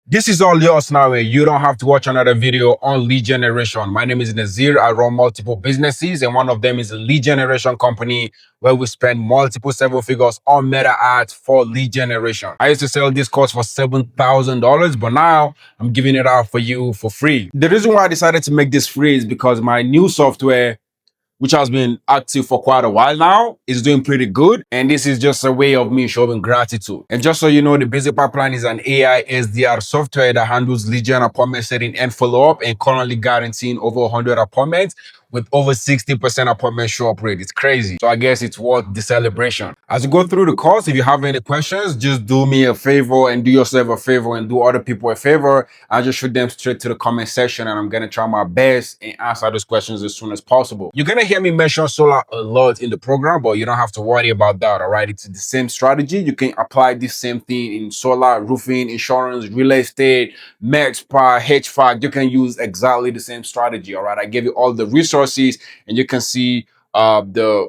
This is all yours now, and you don't have to watch another video on lead generation. My name is Nazir. I run multiple businesses, and one of them is a lead generation company where we spend multiple several figures on meta ads for lead generation. I used to sell this course for $7,000, but now I'm giving it out for you for free. The reason why I decided to make this free is because my new software, which has been active for quite a while now, is doing pretty good. And this is just a way of me showing gratitude. And just so you know, the Basic Pipeline is an AI SDR software that handles lead gen, appointment setting, and follow up, and currently guaranteeing over 100 appointments with over 60% appointment show up rate. It's crazy. So I guess it's worth the celebration. As you go through the course, if you have any questions, just do me a favor and do yourself a favor and do other people a favor. I just shoot them straight to the comment section, and I'm gonna try my best and answer those questions as soon as possible. You're gonna hear me mention solar a lot in the program, but you don't have to worry about that. All right, it's the same strategy. You can apply this same thing in solar, roofing, insurance, real estate, med spa, HVAC. You can use exactly the same strategy. All right, I gave you all the resources, and you can see the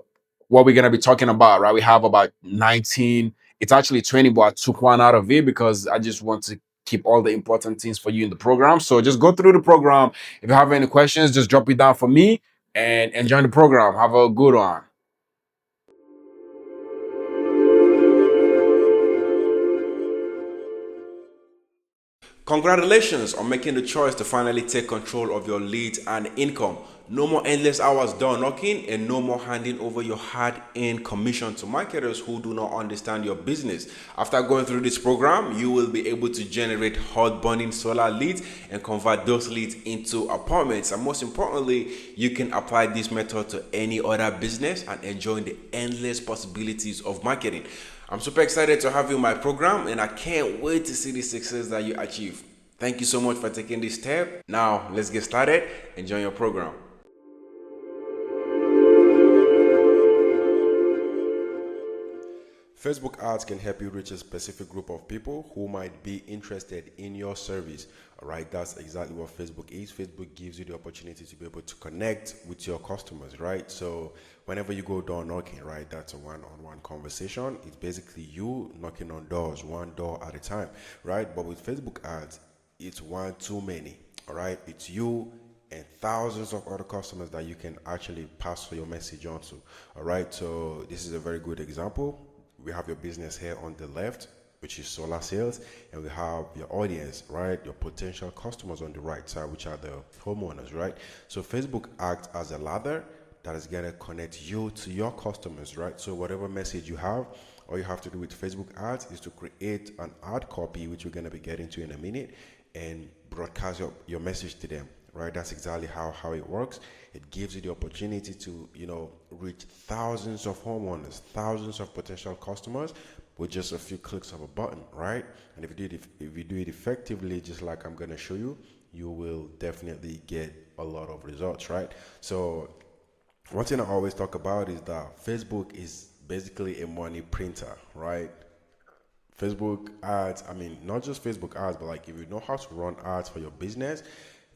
what we're gonna be talking about. Right, we have about 19. It's actually 20, but I took one out of it because I just want to keep all the important things for you in the program. So just go through the program. If you have any questions, just drop it down for me and enjoy the program. Have a good one. Congratulations on making the choice to finally take control of your leads and income. No more endless hours door knocking, and no more handing over your hard-earned commission to marketers who do not understand your business. After going through this program, you will be able to generate hot burning solar leads and convert those leads into appointments. And most importantly, you can apply this method to any other business and enjoy the endless possibilities of marketing. I'm super excited to have you in my program, and I can't wait to see the success that you achieve. Thank you so much for taking this step. Now, let's get started. Enjoy your program. Facebook ads can help you reach a specific group of people who might be interested in your service. All right, that's exactly what Facebook is. Facebook gives you the opportunity to be able to connect with your customers, right? So whenever you go door knocking, right, that's a one-on-one conversation. It's basically you knocking on doors, one door at a time, right? But with Facebook ads, it's one too many. All right, it's you and thousands of other customers that you can actually pass your message on to. All right, so this is a very good example. We have your business here on the left, which is solar sales, and we have your audience, right, your potential customers on the right side, which are the homeowners, right? So Facebook acts as a ladder that is going to connect you to your customers, right? So whatever message you have, all you have to do with Facebook ads is to create an ad copy, which we're going to be getting to in a minute, and broadcast your message to them, right? That's exactly how it works. It gives you the opportunity to, reach thousands of homeowners, thousands of potential customers with just a few clicks of a button, right? And if you do it effectively, just like I'm going to show you, you will definitely get a lot of results, right? So one thing I always talk about is that Facebook is basically a money printer, right? Facebook ads, I mean, not just Facebook ads, but like if you know how to run ads for your business,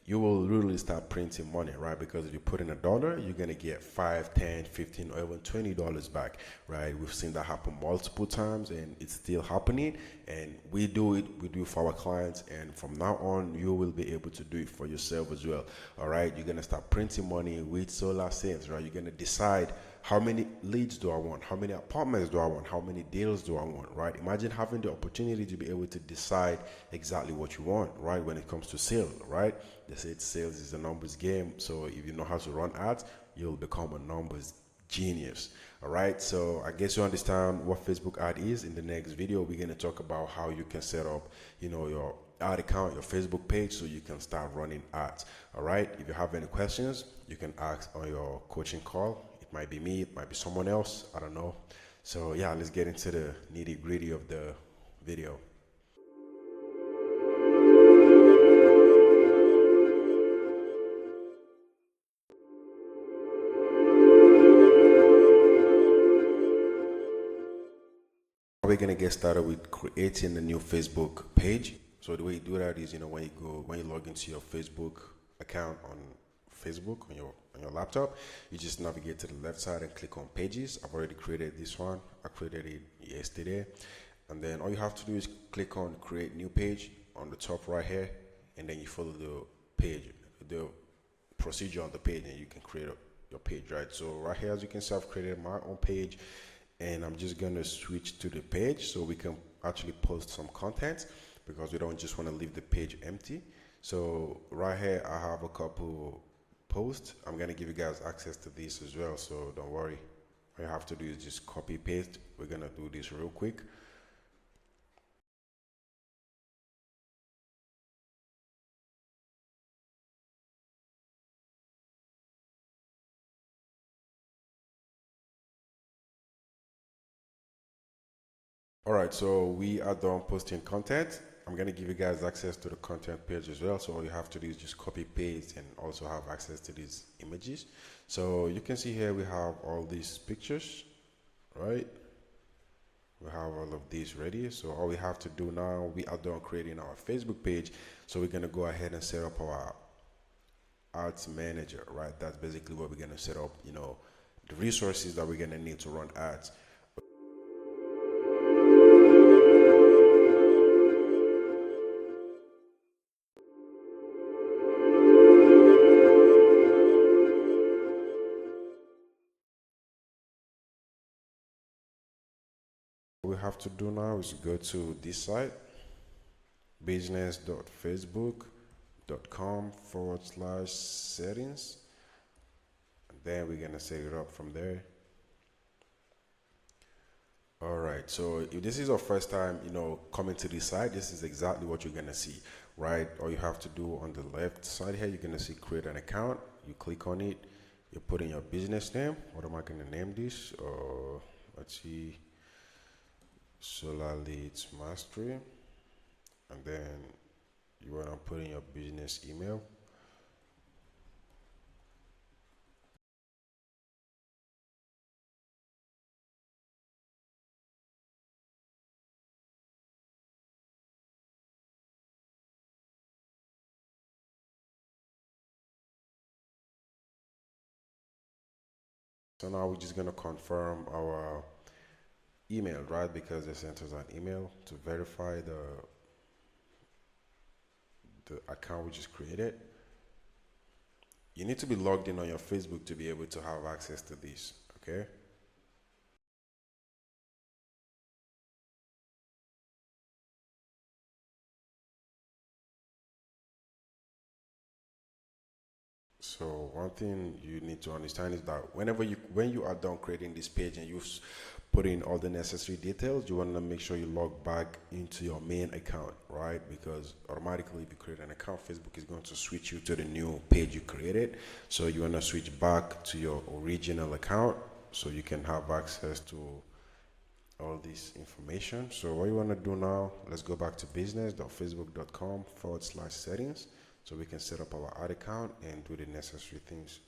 you will really start printing money, right? Because if you put in $1, you're gonna get 5, 10, 15, or even $20 back, right? We've seen that happen multiple times, and it's still happening. And we do it for our clients, and from now on, you will be able to do it for yourself as well. All right, you're gonna start printing money with solar sales, right? You're gonna decide how many leads do I want, how many apartments do I want, how many deals do I want, right? Imagine having the opportunity to be able to decide exactly what you want, right? When it comes to sales, right? They say sales is a numbers game. So if you know how to run ads, you'll become a numbers genius. All right. So I guess you understand what Facebook ad is. In the next video, we're going to talk about how you can set up, your ad account, your Facebook page, so you can start running ads. All right. If you have any questions, you can ask on your coaching call. It might be me, it might be someone else. I don't know. So yeah, let's get into the nitty gritty of the video. We're gonna get started with creating a new Facebook page. So the way you do that is, when you log into your Facebook account on Facebook on your laptop, you just navigate to the left side and click on pages. I've already created this one. I created it yesterday, and then all you have to do is click on create new page. on the top right here, and then you follow the page, the procedure on the page, and you can create your page, right? So right here, as you can see, I've created my own page, and I'm just gonna switch to the page so we can actually post some content, because we don't just want to leave the page empty. So right here, I have a couple posts. I'm gonna give you guys access to this as well, so don't worry. All you have to do is just copy paste. We're gonna do this real quick. All right, so we are done posting content. I'm gonna give you guys access to the content page as well. So all you have to do is just copy paste and also have access to these images. So you can see here we have all these pictures, right? We have all of these ready. So all we have to do now, we are done creating our Facebook page. So we're gonna go ahead and set up our ads manager, right? That's basically what we're gonna set up, the resources that we're gonna need to run ads. What we have to do now is go to this site, business.facebook.com/settings, and then we're gonna set it up from there. All right, so if this is your first time, coming to this site, this is exactly what you're gonna see, right? All you have to do on the left side here, you're gonna see create an account. You click on it, you put in your business name. What am I gonna name this? Let's see, Solar Leads Mastery, and then you wanna put in your business email. So now we're just gonna confirm our email, right? Because they sent us an email to verify the account we just created. You need to be logged in on your Facebook to be able to have access to this, okay? So one thing you need to understand is that when you are done creating this page and you've put in all the necessary details, you want to make sure you log back into your main account, right? Because automatically if you create an account, Facebook is going to switch you to the new page you created. So you want to switch back to your original account so you can have access to all this information. So what you want to do now, let's go back to business.facebook.com/settings so we can set up our ad account and do the necessary things.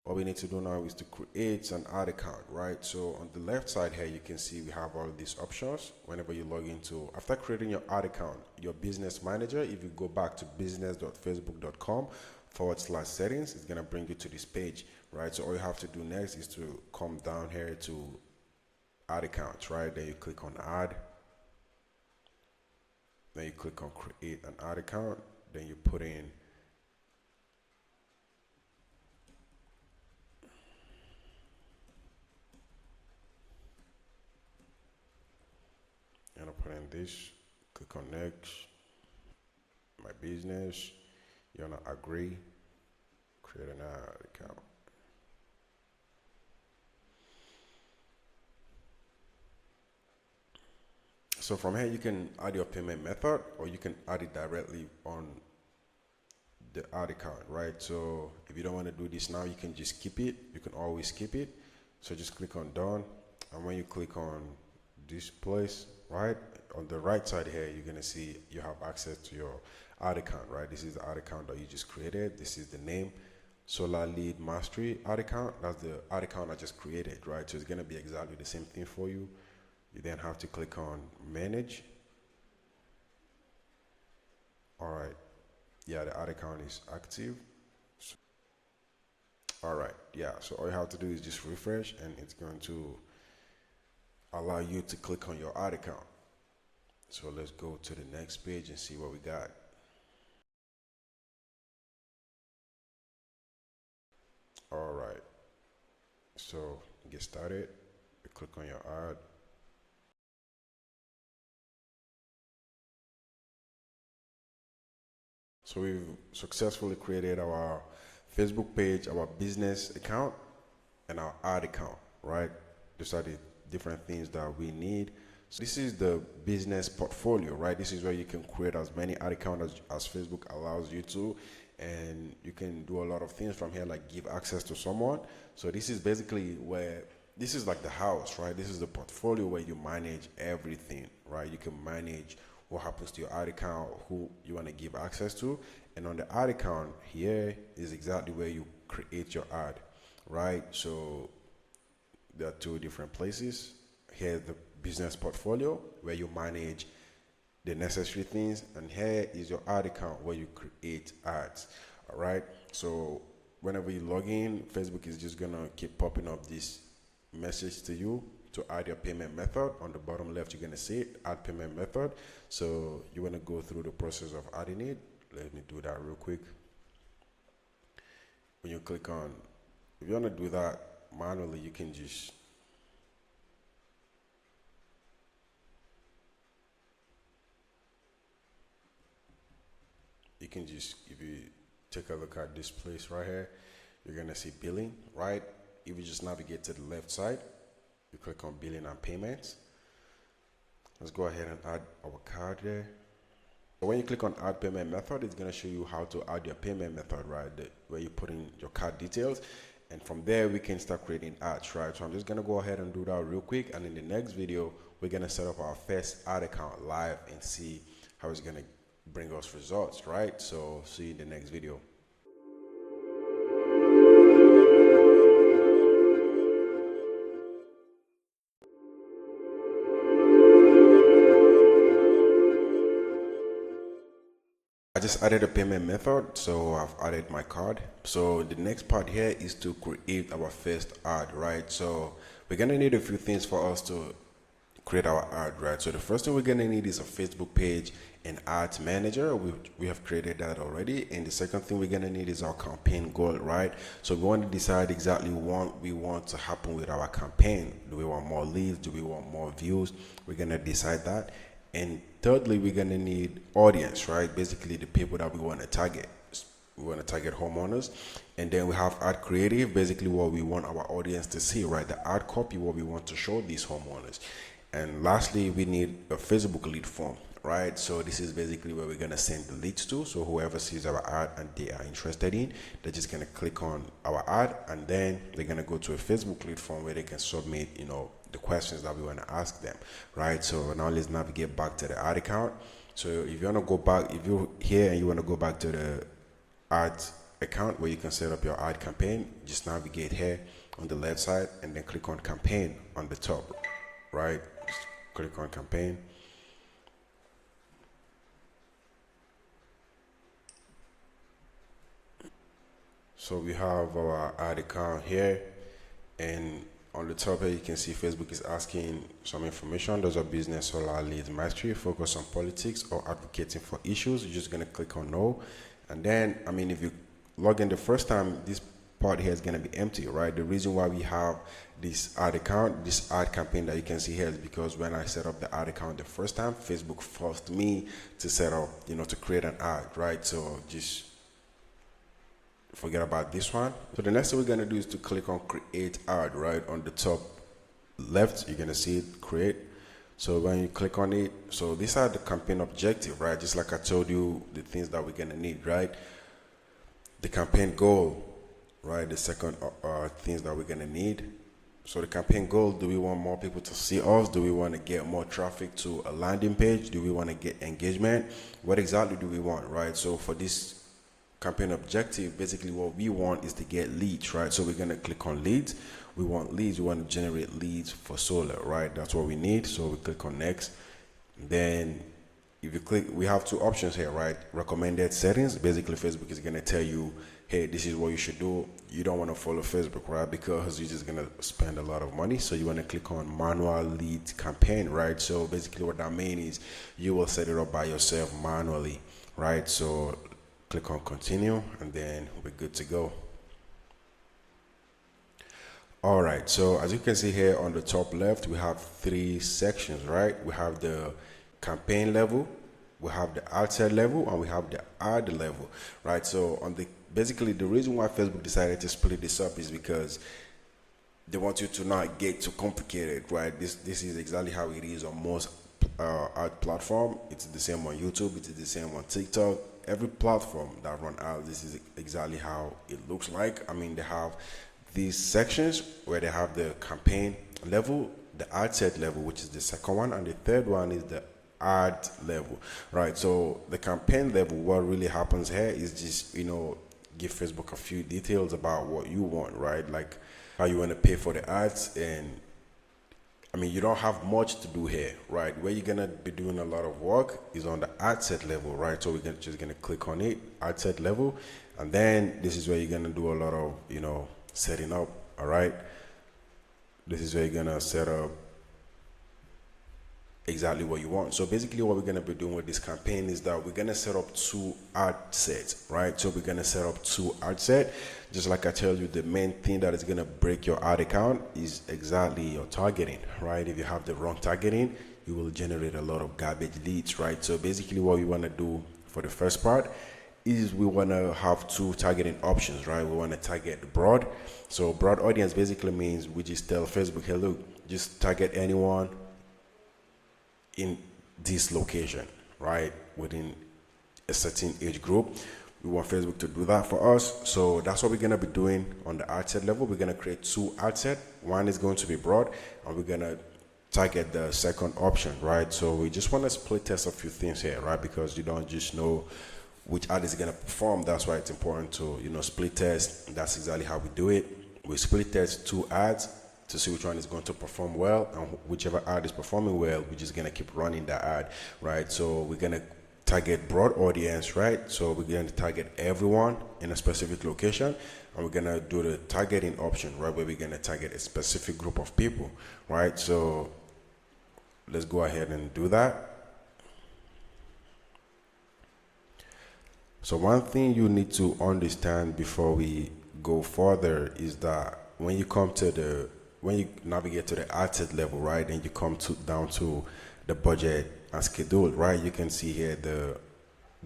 What we need to do now is to create an ad account, right? So on the left side here, you can see we have all these options. Whenever you log into, after creating your ad account, your business manager, if you go back to business.facebook.com/settings, it's gonna bring you to this page, right? So all you have to do next is to come down here to ad accounts, right? Then you click on add. Then you click on create an ad account. Then you put in and I put in this, click on next, my business, you wanna agree, create an ad account. So from here you can add your payment method or you can add it directly on the ad account, right? So if you don't want to do this now, you can just skip it. You can always skip it. So just click on done. And when you click on this place, right, on the right side here, you're going to see you have access to your ad account, right? This is the ad account that you just created. This is the name, Solar Lead Mastery ad account. That's the ad account I just created, right? So it's going to be exactly the same thing for you. You then have to click on manage. All right. Yeah, the ad account is active. All right, yeah, so all you have to do is just refresh and it's going to allow you to click on your ad account. So let's go to the next page and see what we got. All right, so get started. You click on your ad. So we've successfully created our Facebook page, our business account, and our ad account, right? These are the different things that we need. So this is the business portfolio, right? This is where you can create as many ad accounts as Facebook allows you to, and you can do a lot of things from here, like give access to someone. So this is basically where this is like the house, right? This is the portfolio where you manage everything, right? You can manage what happens to your ad account, who you want to give access to, and on the ad account here is exactly where you create your ad, right? So there are two different places. Here's the business portfolio where you manage the necessary things, and here is your ad account where you create ads. All right. So whenever you log in, Facebook is just gonna keep popping up this message to you to add your payment method. On the bottom left, you're gonna see it, add payment method. So you wanna go through the process of adding it. Let me do that real quick. When you click on, if you wanna do that manually, you can just if you take a look at this place right here, you're gonna see billing, right? If you just navigate to the left side, you click on billing and payments. Let's go ahead and add our card there. So when you click on add payment method, it's gonna show you how to add your payment method, right? Where you put in your card details. And from there, we can start creating ads, right? So I'm just gonna go ahead and do that real quick. And in the next video, we're gonna set up our first ad account live and see how it's gonna bring us results, right? So see you in the next video. I just added a payment method, so I've added my card. So the next part here is to create our first ad, right? So we're gonna need a few things for us to create our ad, right? So the first thing we're gonna need is a Facebook page and ads manager. We have created that already. And the second thing we're gonna need is our campaign goal, right? So we want to decide exactly what we want to happen with our campaign. Do we want more leads? Do we want more views? We're gonna decide that. And thirdly, we're gonna need audience, right? Basically the people that we want to target. We want to target homeowners. And then we have ad creative, basically what we want our audience to see, right? The ad copy, what we want to show these homeowners. And lastly, we need a Facebook lead form, right? So this is basically where we're gonna send the leads to. So whoever sees our ad and they are interested in, they're just gonna click on our ad, and then they're gonna go to a Facebook lead form where they can submit, the questions that we want to ask them, right? So now let's navigate back to the ad account. So if you want to go back, if you're here and you want to go back to the ad account where you can set up your ad campaign, just navigate here on the left side and then click on campaign on the top, right? Just click on campaign. So we have our ad account here, and on the top here you can see Facebook is asking some information. Those are business, solar, leads, mastery, focus on politics, or advocating for issues. You're just gonna click on no, and then if you log in the first time, this part here is gonna be empty, right? The reason why we have this ad account, this ad campaign that you can see here, is because when I set up the ad account the first time, Facebook forced me to set up, to create an ad, right? So just forget about this one. So the next thing we're gonna do is to click on create ad, right? On the top left, you're gonna see it, create. So when you click on it, so these are the campaign objective, right? Just like I told you, the things that we're gonna need, right? The campaign goal, right? The second things that we're gonna need. So the campaign goal, do we want more people to see us? Do we want to get more traffic to a landing page? Do we want to get engagement? What exactly do we want, right? So for this campaign objective, basically what we want is to get leads, right? So we're gonna click on leads. We want leads. We want to generate leads for solar, right? That's what we need. So we click on next. Then if you click, we have two options here, right? Recommended settings. Basically, Facebook is going to tell you, hey, this is what you should do. You don't want to follow Facebook, right? Because you're just going to spend a lot of money. So you want to click on manual lead campaign, right? So basically what that means is you will set it up by yourself manually, right? So click on continue and then we're good to go. All right, so as you can see here on the top left, we have three sections, right? We have the campaign level, we have the ad set level, and we have the ad level, right? So on the basically the reason why Facebook decided to split this up is because they want you to not get too complicated, right? This is exactly how it is on most ad platform. It's the same on YouTube. It's the same on TikTok. Every platform that run ads, this is exactly how it looks like. I mean, they have these sections where they have the campaign level, the ad set level, which is the second one, and the third one is the ad level, right? So the campaign level, what really happens here is just, give Facebook a few details about what you want, right? Like how you want to pay for the ads. And I mean, you don't have much to do here, right? Where you're gonna be doing a lot of work is on the ad set level, right? So we're just gonna click on it, ad set level, and then this is where you're gonna do a lot of, setting up. All right, this is where you're gonna set up exactly what you want. So basically what we're going to be doing with this campaign is that we're going to set up two ad sets, right? So we're going to set up two ad set. Just like I tell you, the main thing that is going to break your ad account is exactly your targeting, right? If you have the wrong targeting, you will generate a lot of garbage leads, right? So basically what we want to do for the first part is we want to have two targeting options, right? We want to target broad. So broad audience basically means we just tell Facebook, hey, look, just target anyone in this location, right? Within a certain age group. We want Facebook to do that for us. So that's what we're going to be doing on the ad set level. We're going to create two ad set. One is going to be broad, and we're going to target the second option, right? So we just want to split test a few things here, right? Because you don't just know which ad is going to perform. That's why it's important to, split test. That's exactly how we do it. We split test two ads to see which one is going to perform well, and whichever ad is performing well, we're just going to keep running that ad, right? So we're going to target broad audience, right? So we're going to target everyone in a specific location, and we're going to do the targeting option, right, where we're going to target a specific group of people, right? So let's go ahead and do that. So one thing you need to understand before we go further is that when you navigate to the ad set level, right, and you come down to the budget and schedule, right, you can see here the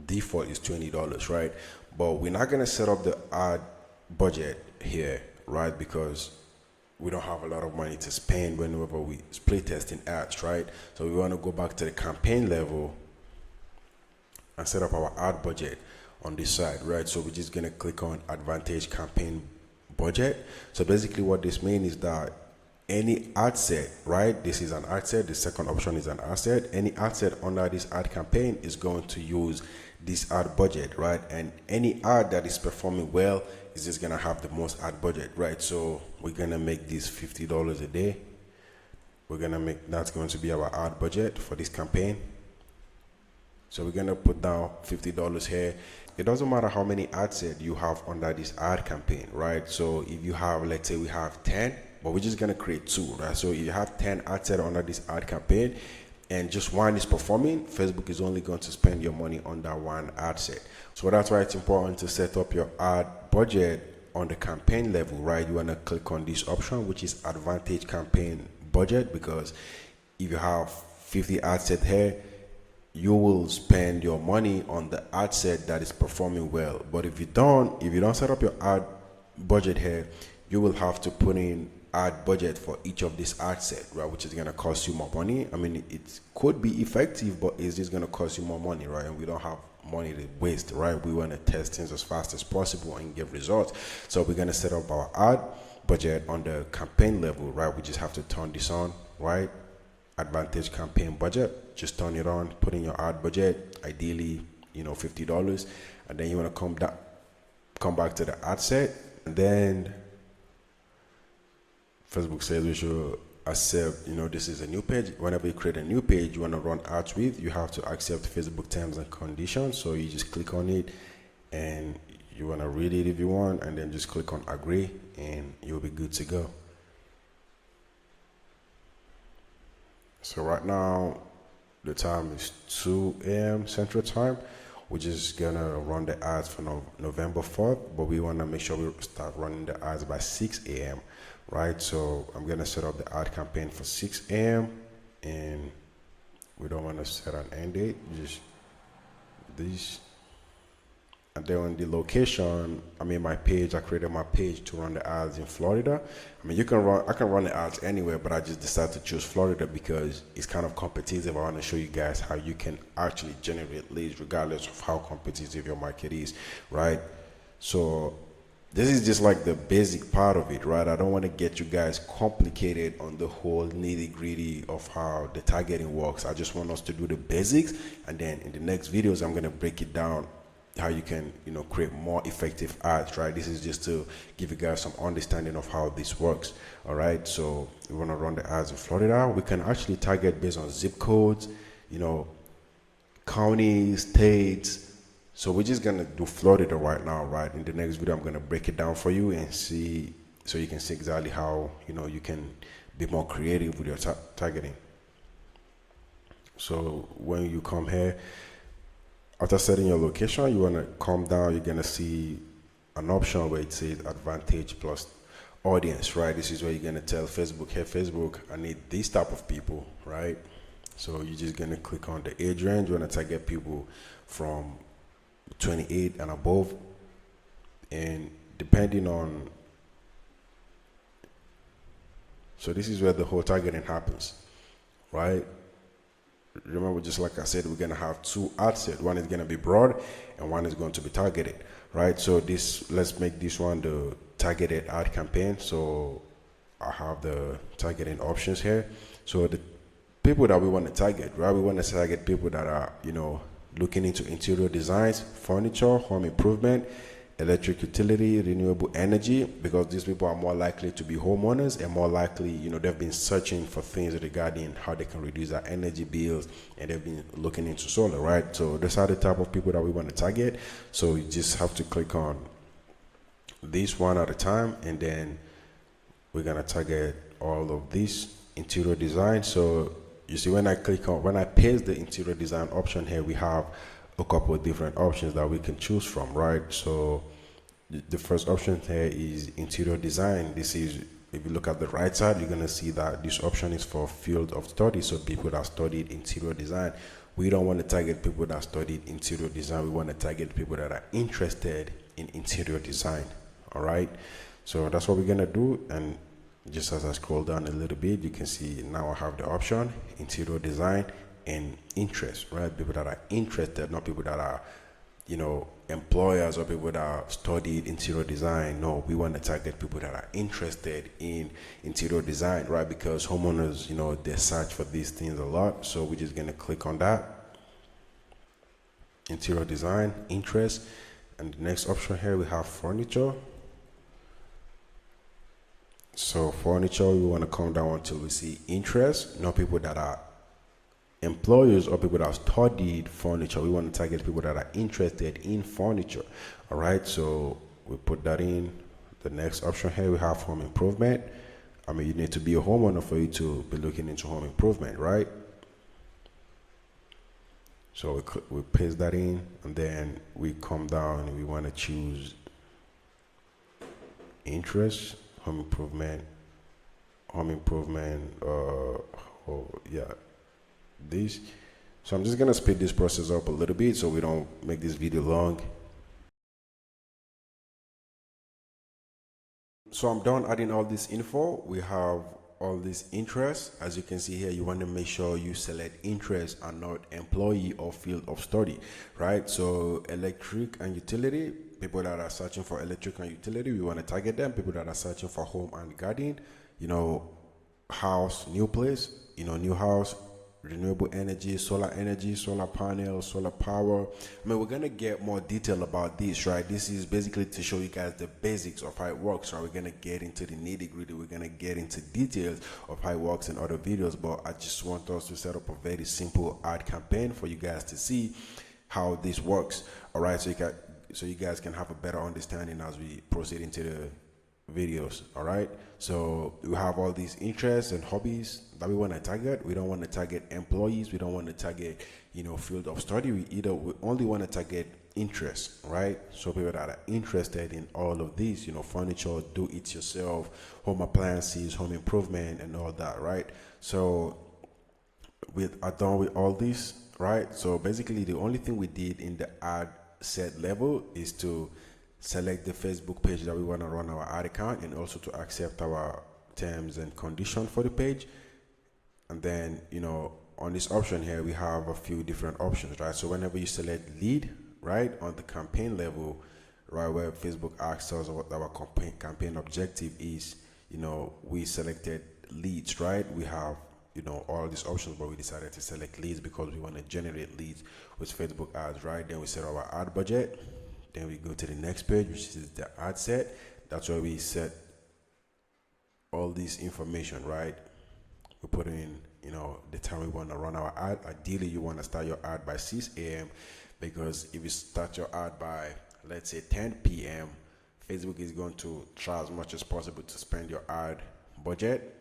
default is $20, right? But we're not going to set up the ad budget here, right, because we don't have a lot of money to spend whenever we split testing ads, right? So we want to go back to the campaign level and set up our ad budget on this side, right? So we're just going to click on advantage campaign budget. So basically what this means is that any ad set, right? This is an ad set. The second option is an ad set. Any ad set under this ad campaign is going to use this ad budget, right? And any ad that is performing well is just going to have the most ad budget, right? So we're going to make this $50 a day. That's going to be our ad budget for this campaign. So we're going to put down $50 here. It doesn't matter how many ad set you have under this ad campaign, right? So if you have, let's say we have 10, but we're just going to create two, right? So if you have 10 ad set under this ad campaign and just one is performing, Facebook is only going to spend your money on that one ad set. So that's why it's important to set up your ad budget on the campaign level, right? You want to click on this option, which is advantage campaign budget, because if you have 50 ad set here, you will spend your money on the ad set that is performing well. But if you don't set up your ad budget here, you will have to put in ad budget for each of this ad set, right, which is going to cost you more money. I mean, it could be effective, but it's just going to cost you more money, right? And we don't have money to waste, right? We want to test things as fast as possible and get results. So we're going to set up our ad budget on the campaign level, right? We just have to turn this on, right? Advantage campaign budget, just turn it on, put in your ad budget, ideally, $50, and then you want to come back to the ad set, and then Facebook says we should accept, this is a new page. Whenever you create a new page you want to run ads with, you have to accept Facebook terms and conditions. So you just click on it and you want to read it if you want, and then just click on agree and you'll be good to go. So right now the time is 2 a.m. Central Time. We're just gonna run the ads for November 4th, but we wanna make sure we start running the ads by 6 a.m. right? So I'm gonna set up the ad campaign for 6 a.m. and we don't wanna set an end date, just this. And then on the location, my page, I created my page to run the ads in Florida. I can run the ads anywhere, but I just decided to choose Florida because it's kind of competitive. I want to show you guys how you can actually generate leads regardless of how competitive your market is, right? So this is just like the basic part of it, right? I don't want to get you guys complicated on the whole nitty gritty of how the targeting works. I just want us to do the basics, and then in the next videos, I'm going to break it down how you can create more effective ads, right? This is just to give you guys some understanding of how this works. All right, so we want to run the ads in Florida. We can actually target based on zip codes, counties, states. So we're just gonna do Florida right now, right? In the next video I'm gonna break it down for you and see, so you can see exactly how you can be more creative with your targeting. So when you come here, after setting your location, you want to come down, you're going to see an option where it says advantage plus audience, right? This is where you're going to tell Facebook, hey Facebook, I need this type of people, right? So you're just going to click on the age range. You want to target people from 28 and above, and depending on, so this is where the whole targeting happens, right? Remember, just like I said, we're going to have two ad sets. One is going to be broad and one is going to be targeted, right? So let's make this one the targeted ad campaign. So I have the targeting options here. So the people that we want to target, right? We want to target people that are, looking into interior designs, furniture, home improvement, electric utility, renewable energy, because these people are more likely to be homeowners and more likely, they've been searching for things regarding how they can reduce their energy bills, and they've been looking into solar, right? So those are the type of people that we want to target. So you just have to click on this one at a time, and then we're going to target all of this interior design. So you see, when I paste the interior design option here, we have a couple of different options that we can choose from, right? So the first option here is interior design. This is, if you look at the right side, you're going to see that this option is for field of study, so people that studied interior design. We don't want to target people that studied interior design. We want to target people that are interested in interior design. All right, so that's what we're going to do. And just as I scroll down a little bit, you can see now I have the option interior design and interest, right? People that are interested, not people that are, employers or people that studied interior design. No, we want to target people that are interested in interior design, right? Because homeowners, they search for these things a lot. So we're just going to click on that. Interior design, interest. And the next option here, we have furniture. So furniture, we want to come down until we see interest, not people that are employers or people that have studied furniture. We want to target people that are interested in furniture. All right, so we put that in. The next option here, we have home improvement. You need to be a homeowner for you to be looking into home improvement, right? So we paste that in, and then we come down and we want to choose interest, home improvement, this. So I'm just gonna speed this process up a little bit so we don't make this video long. So I'm done adding all this info. We have all this interest. As you can see here, you want to make sure you select interest and not employee or field of study, right? So electric and utility, people that are searching for electric and utility, we want to target them. People that are searching for home and garden, house, new place, new house, renewable energy, solar panels, solar power. I mean, we're gonna get more detail about this, right? This is basically to show you guys the basics of how it works, right? We're gonna get into the nitty gritty, we're gonna get into details of how it works in other videos, but I just want us to set up a very simple ad campaign for you guys to see how this works. All right, so you guys can have a better understanding as we proceed into the videos. All right, so we have all these interests and hobbies that we want to target. We don't want to target employees, we don't want to target field of study. We only want to target interest, right? So people that are interested in all of these, furniture, do it yourself, home appliances, home improvement, and all that, right? So we are done with all this, right? So basically the only thing we did in the ad set level is to select the Facebook page that we want to run our ad account, and also to accept our terms and conditions for the page. And then on this option here we have a few different options, right? So whenever you select lead, right, on the campaign level, right, where Facebook asks us what our campaign objective is, we selected leads, right? We have all these options, but we decided to select leads because we want to generate leads with Facebook ads, right? Then we set our ad budget. Then we go to the next page, which is the ad set. That's where we set all this information, right? We put in, the time we want to run our ad. Ideally, you want to start your ad by 6 a.m. because if you start your ad by, let's say, 10 p.m., Facebook is going to try as much as possible to spend your ad budget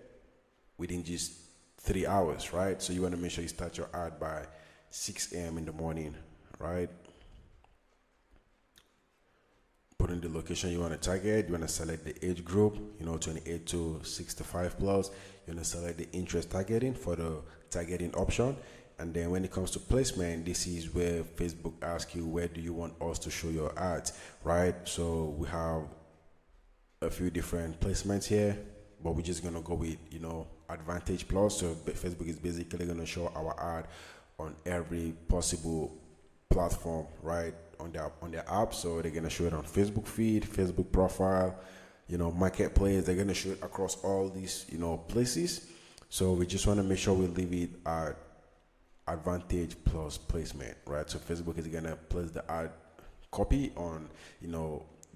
within just 3 hours, right? So you want to make sure you start your ad by 6 a.m. in the morning, right? Put in the location you want to target. You want to select the age group, 28 to 65 plus. You want to select the interest targeting for the targeting option. And then when it comes to placement, this is where Facebook asks you, where do you want us to show your ads, right? So we have a few different placements here, but we're just going to go with, Advantage Plus. So Facebook is basically going to show our ad on every possible platform, right, on their app. So they're gonna show it on Facebook feed, Facebook profile, marketplace. They're gonna show it across all these places. So we just want to make sure we leave it at Advantage Plus placement, right? So Facebook is gonna place the ad copy on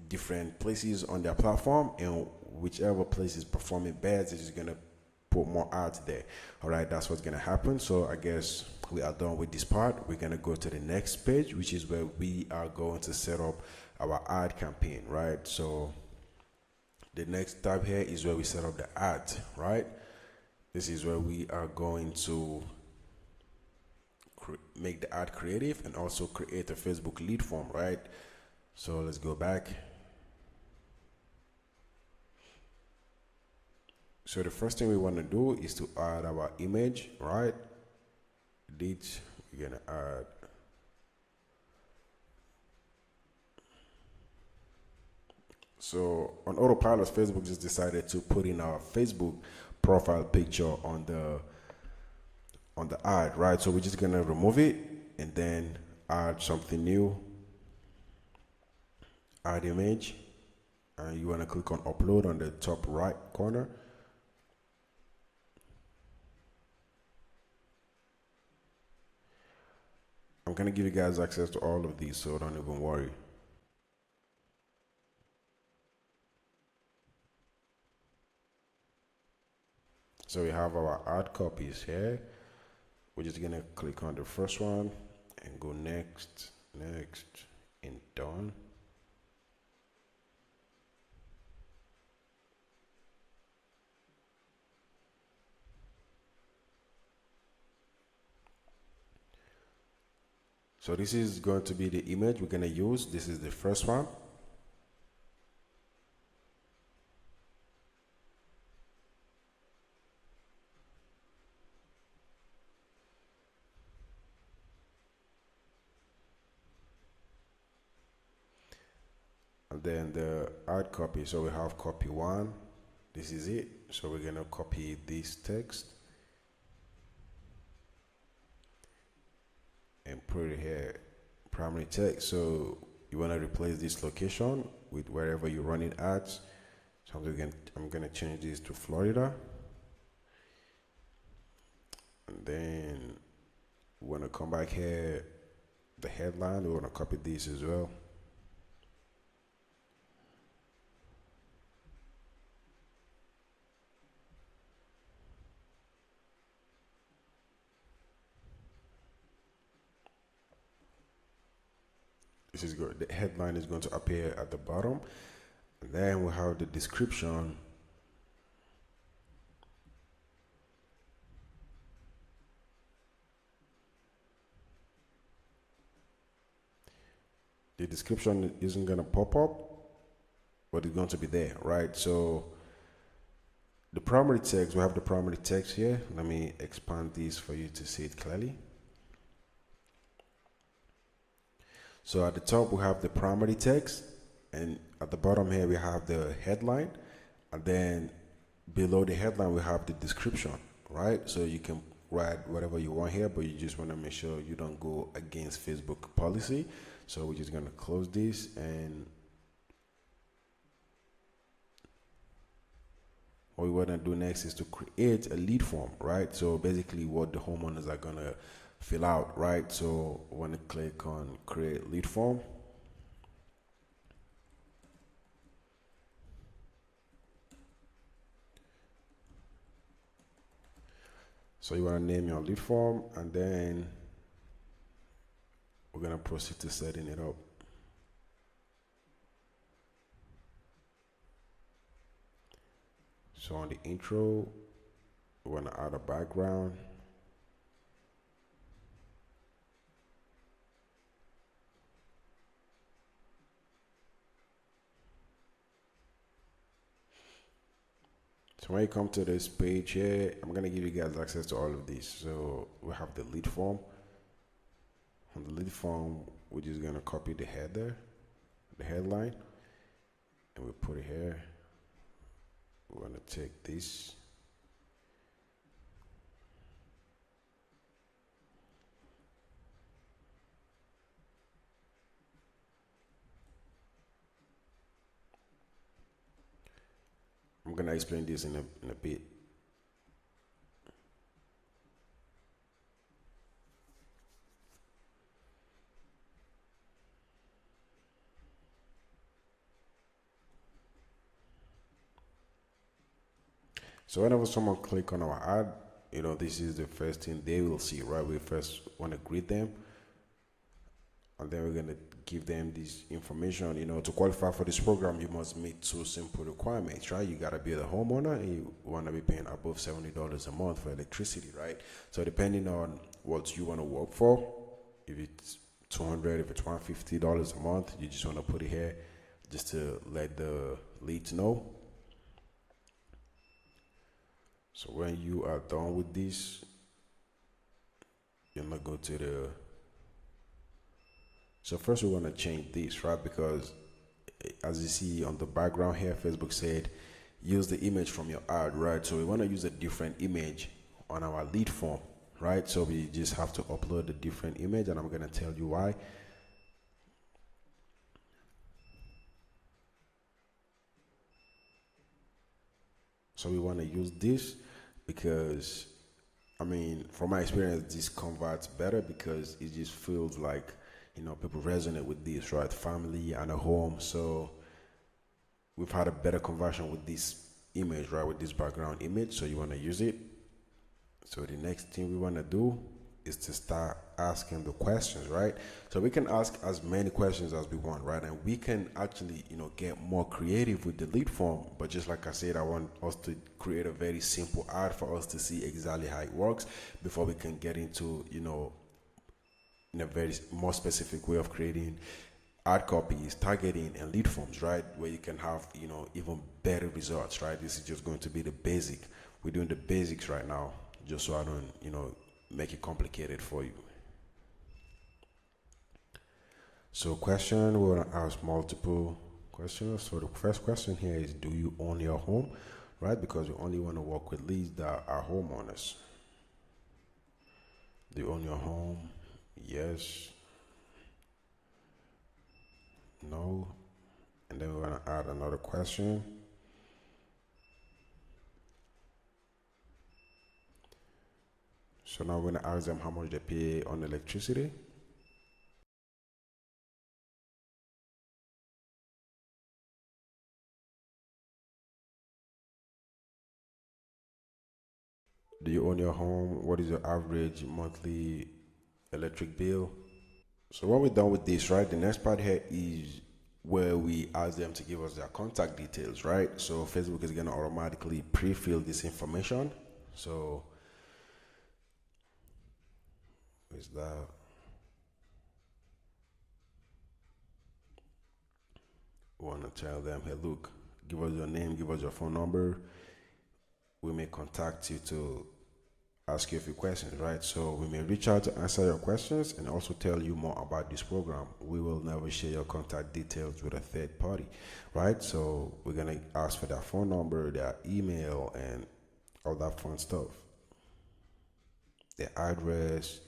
different places on their platform, and whichever place is performing best is just gonna put more ads there. All right, that's what's gonna happen. So I guess we are done with this part. We're gonna go to the next page, which is where we are going to set up our ad campaign, right? So the next tab here is where we set up the ad, right? This is where we are going to make the ad creative and also create a Facebook lead form, right? So let's go back. So the first thing we want to do is to add our image, right? We're gonna add so on autopilot. Facebook just decided to put in our Facebook profile picture on the ad, right? So we're just gonna remove it and then add something new, add image, and you want to click on upload on the top right corner. I'm gonna give you guys access to all of these, so don't even worry. So we have our ad copies here. We're just gonna click on the first one and go next, and done. So this is going to be the image we're gonna use. This is the first one. And then the ad copy. So we have copy one. This is it. So we're gonna copy this text and put it here, primary text. So you want to replace this location with wherever you're running ads. So I'm gonna change this to Florida, And then we want to come back here, the headline, we want to copy this as well. This is good. The headline is going to appear at the bottom. And then we have the description. The description isn't going to pop up, but it's going to be there, right? So the primary text, we have the primary text here. Let me expand this for you to see it clearly. So at the top, we have the primary text, and at the bottom here, we have the headline, and then below the headline, we have the description, right? So you can write whatever you want here, but you just want to make sure you don't go against Facebook policy. So we're just going to close this, and what we want to do next is to create a lead form, right? So basically what the homeowners are going to fill out, right? So we want to click on create lead form. So you want to name your lead form, and then we're going to proceed to setting it up. So on the intro, we want to add a background. So when you come to this page here, I'm going to give you guys access to all of these. So we have the lead form. On the lead form, we're just going to copy the header, the headline, and we put it here. We're going to take this. I'm going to explain this in a bit. So whenever someone click on our ad, this is the first thing they will see, right? We first want to greet them, and then we're going to give them this information. To qualify for this program, you must meet two simple requirements, right? You got to be the homeowner, and you want to be paying above $70 a month for electricity, right? So depending on what you want to work for, if it's $200, if it's $150 a month, you just want to put it here just to let the leads know. So when you are done with this, you're gonna go to the. So first we want to change this, right? Because as you see on the background here, Facebook said use the image from your ad, right? So we want to use a different image on our lead form, right? So we just have to upload a different image, and I'm gonna tell you why. So we want to use this because, from my experience, this converts better because it just feels like, people resonate with this, right? Family and a home. So we've had a better conversion with this image, right? With this background image. So you want to use it. So the next thing we want to do is to start asking the questions, right? So we can ask as many questions as we want, right? And we can actually, get more creative with the lead form. But just like I said, I want us to create a very simple ad for us to see exactly how it works before we can get into, in a very more specific way of creating ad copies, targeting, and lead forms, right? Where you can have, even better results, right? This is just going to be the basic. We're doing the basics right now, just so I don't, make it complicated for you. So question, we want to ask multiple questions. So the first question here is, do you own your home, right? Because we only want to work with leads that are homeowners. Do you own your home? Yes. No. And then we're going to add another question. So now I'm gonna ask them how much they pay on electricity. Do you own your home? What is your average monthly electric bill? So when we're done with this, right, the next part here is where we ask them to give us their contact details, right? So Facebook is gonna automatically pre-fill this information. So is that we wanna tell them, hey, look, give us your name, give us your phone number. We may contact you to ask you a few questions, right? So we may reach out to answer your questions and also tell you more about this program. We will never share your contact details with a third party, right? So we're gonna ask for their phone number, their email, and all that fun stuff. Their address,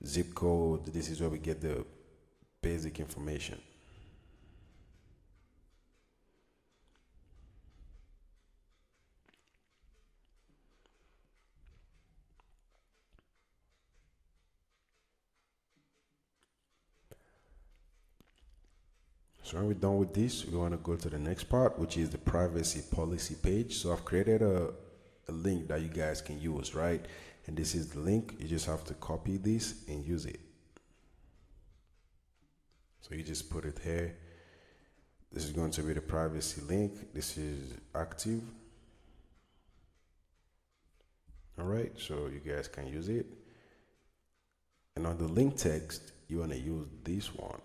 zip code. This is where we get the basic information. So when we're done with this, we want to go to the next part, which is the privacy policy page. So I've created a link that you guys can use, right? And this is the link. You just have to copy this and use it. So you just put it here. This is going to be the privacy link. This is active. All right, so you guys can use it. And on the link text, you want to use this one.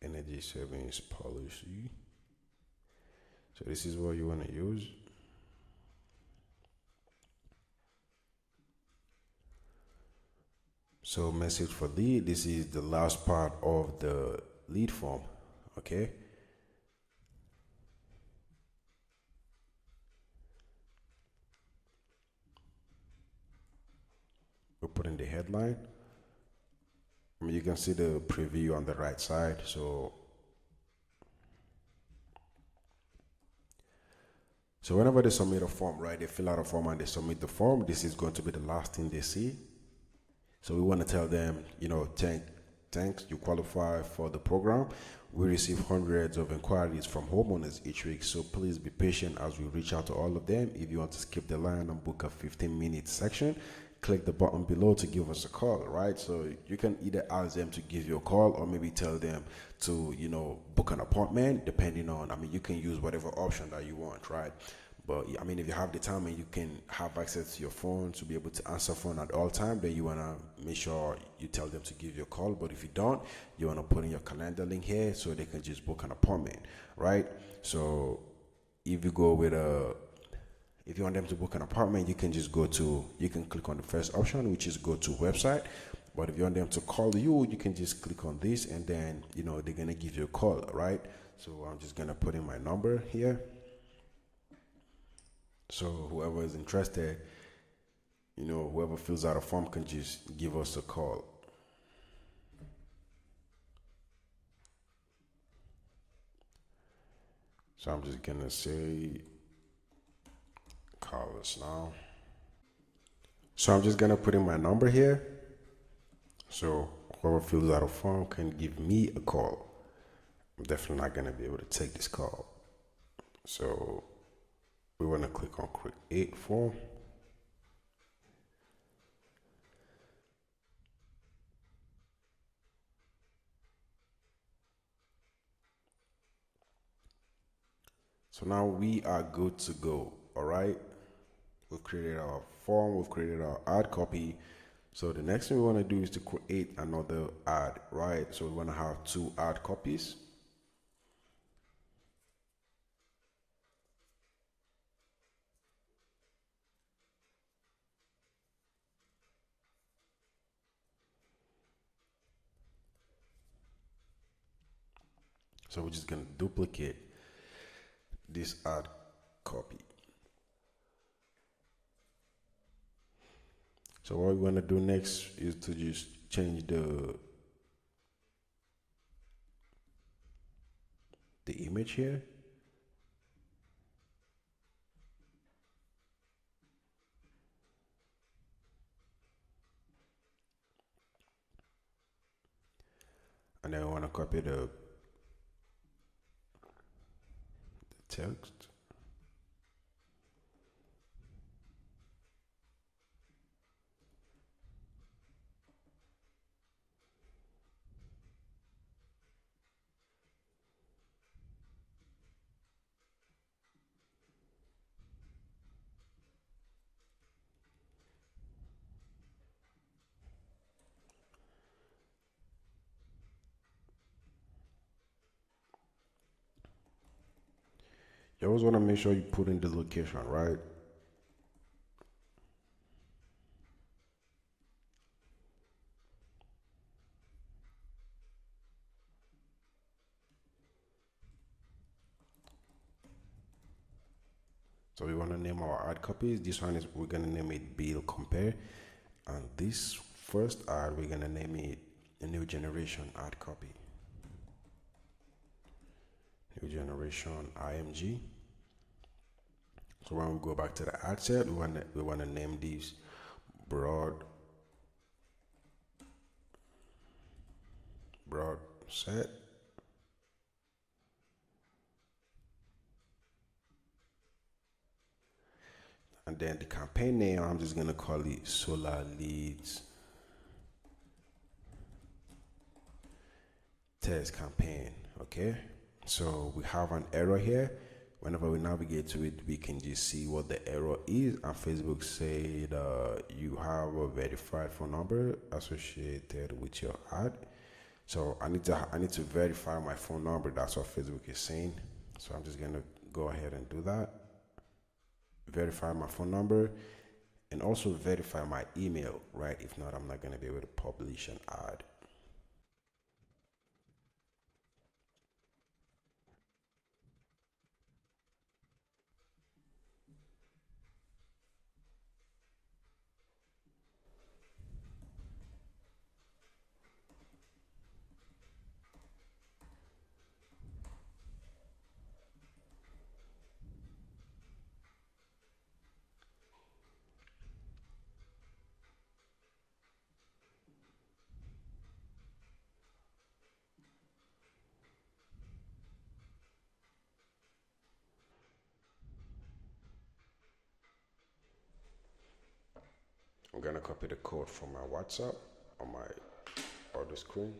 Energy savings policy. So this is what you want to use. So message for lead, this is the last part of the lead form, okay? We'll put in the headline. I mean, you can see the preview on the right side. So whenever they submit a form, right, they fill out a form and they submit the form, this is going to be the last thing they see. So we want to tell them, thanks, you qualify for the program. We receive hundreds of inquiries from homeowners each week, so please be patient as we reach out to all of them. If you want to skip the line and book a 15-minute section, click the button below to give us a call, right? So you can either ask them to give you a call or maybe tell them to, book an appointment, depending on, you can use whatever option that you want, right? But if you have the time and you can have access to your phone to be able to answer phone at all time, then you wanna make sure you tell them to give you a call. But if you don't, you wanna put in your calendar link here so they can just book an appointment, right? So if you go with if you want them to book an appointment, you can click on the first option, which is go to website. But if you want them to call you, you can just click on this and then, they're gonna give you a call, right? So I'm just gonna put in my number here. So whoever is interested, whoever fills out a form can just give us a call. So I'm just gonna say, call us now. So I'm just gonna put in my number here. So whoever fills out a form can give me a call. I'm definitely not gonna be able to take this call. So we wanna click on create form. So now we are good to go, all right? We've created our form, we've created our ad copy. So the next thing we want to do is to create another ad, right? So we want to have 2 ad copies. So we're just going to duplicate this ad copy. So what we want to do next is to just change the image here. copy the text. You always want to make sure you put in the location, right? So we want to name our ad copies. This one is we're gonna name it Bill Compare, and this first ad we're gonna name it a new generation ad copy. New generation IMG. So when we go back to the ad set, we wanna name these broad set. And then the campaign name, I'm just gonna call it Solar Leads Test Campaign. Okay, so we have an error here. Whenever we navigate to it, we can just see what the error is. And Facebook said you have a verified phone number associated with your ad. So I need to verify my phone number. That's what Facebook is saying. So I'm just gonna go ahead and do that. Verify my phone number and also verify my email, right? If not, I'm not gonna be able to publish an ad. I'm gonna copy the code from my WhatsApp on my other screen.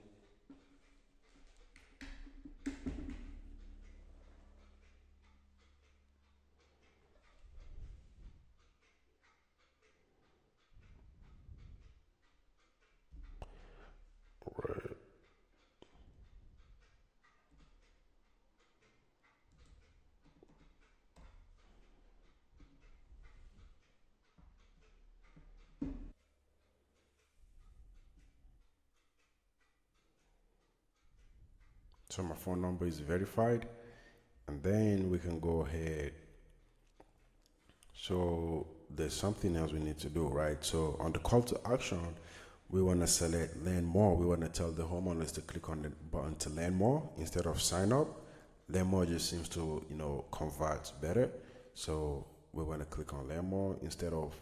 Right. So my phone number is verified, and then we can go ahead. So there's something else we need to do, right? So on the call to action, we want to select learn more. We want to tell the homeowners to click on the button to learn more instead of sign up. Learn more just seems to, convert better. So we want to click on learn more instead of,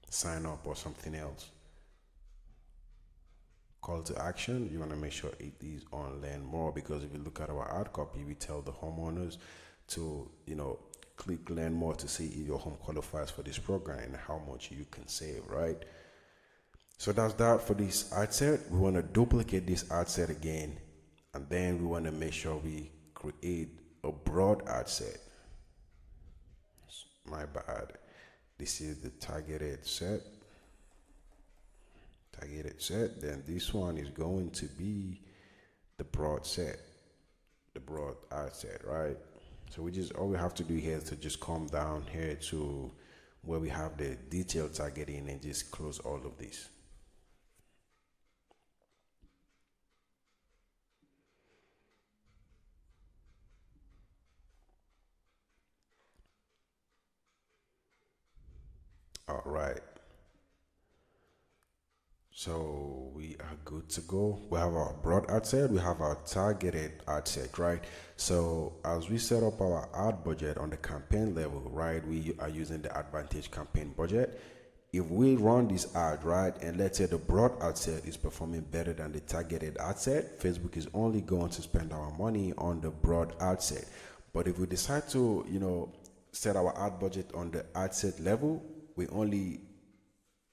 sign up or something else. Call to action, you want to make sure it is on learn more, because if you look at our ad copy, we tell the homeowners to, click learn more to see if your home qualifies for this program and how much you can save, right? So that's that for this ad set. We want to duplicate this ad set again, and then we want to make sure we create a broad ad set. My bad. This is the targeted set. Then this one is going to be the broad set, the broad ad set, right? So all we have to do here is to just come down here to where we have the detailed targeting and just close all of this. All right. So we are good to go. We have our broad ad set, we have our targeted ad set, right? So as we set up our ad budget on the campaign level, right, we are using the Advantage campaign budget. if we run this ad, right, and let's say the broad ad set is performing better than the targeted ad set, Facebook is only going to spend our money on the broad ad set. But if we decide to, set our ad budget on the ad set level,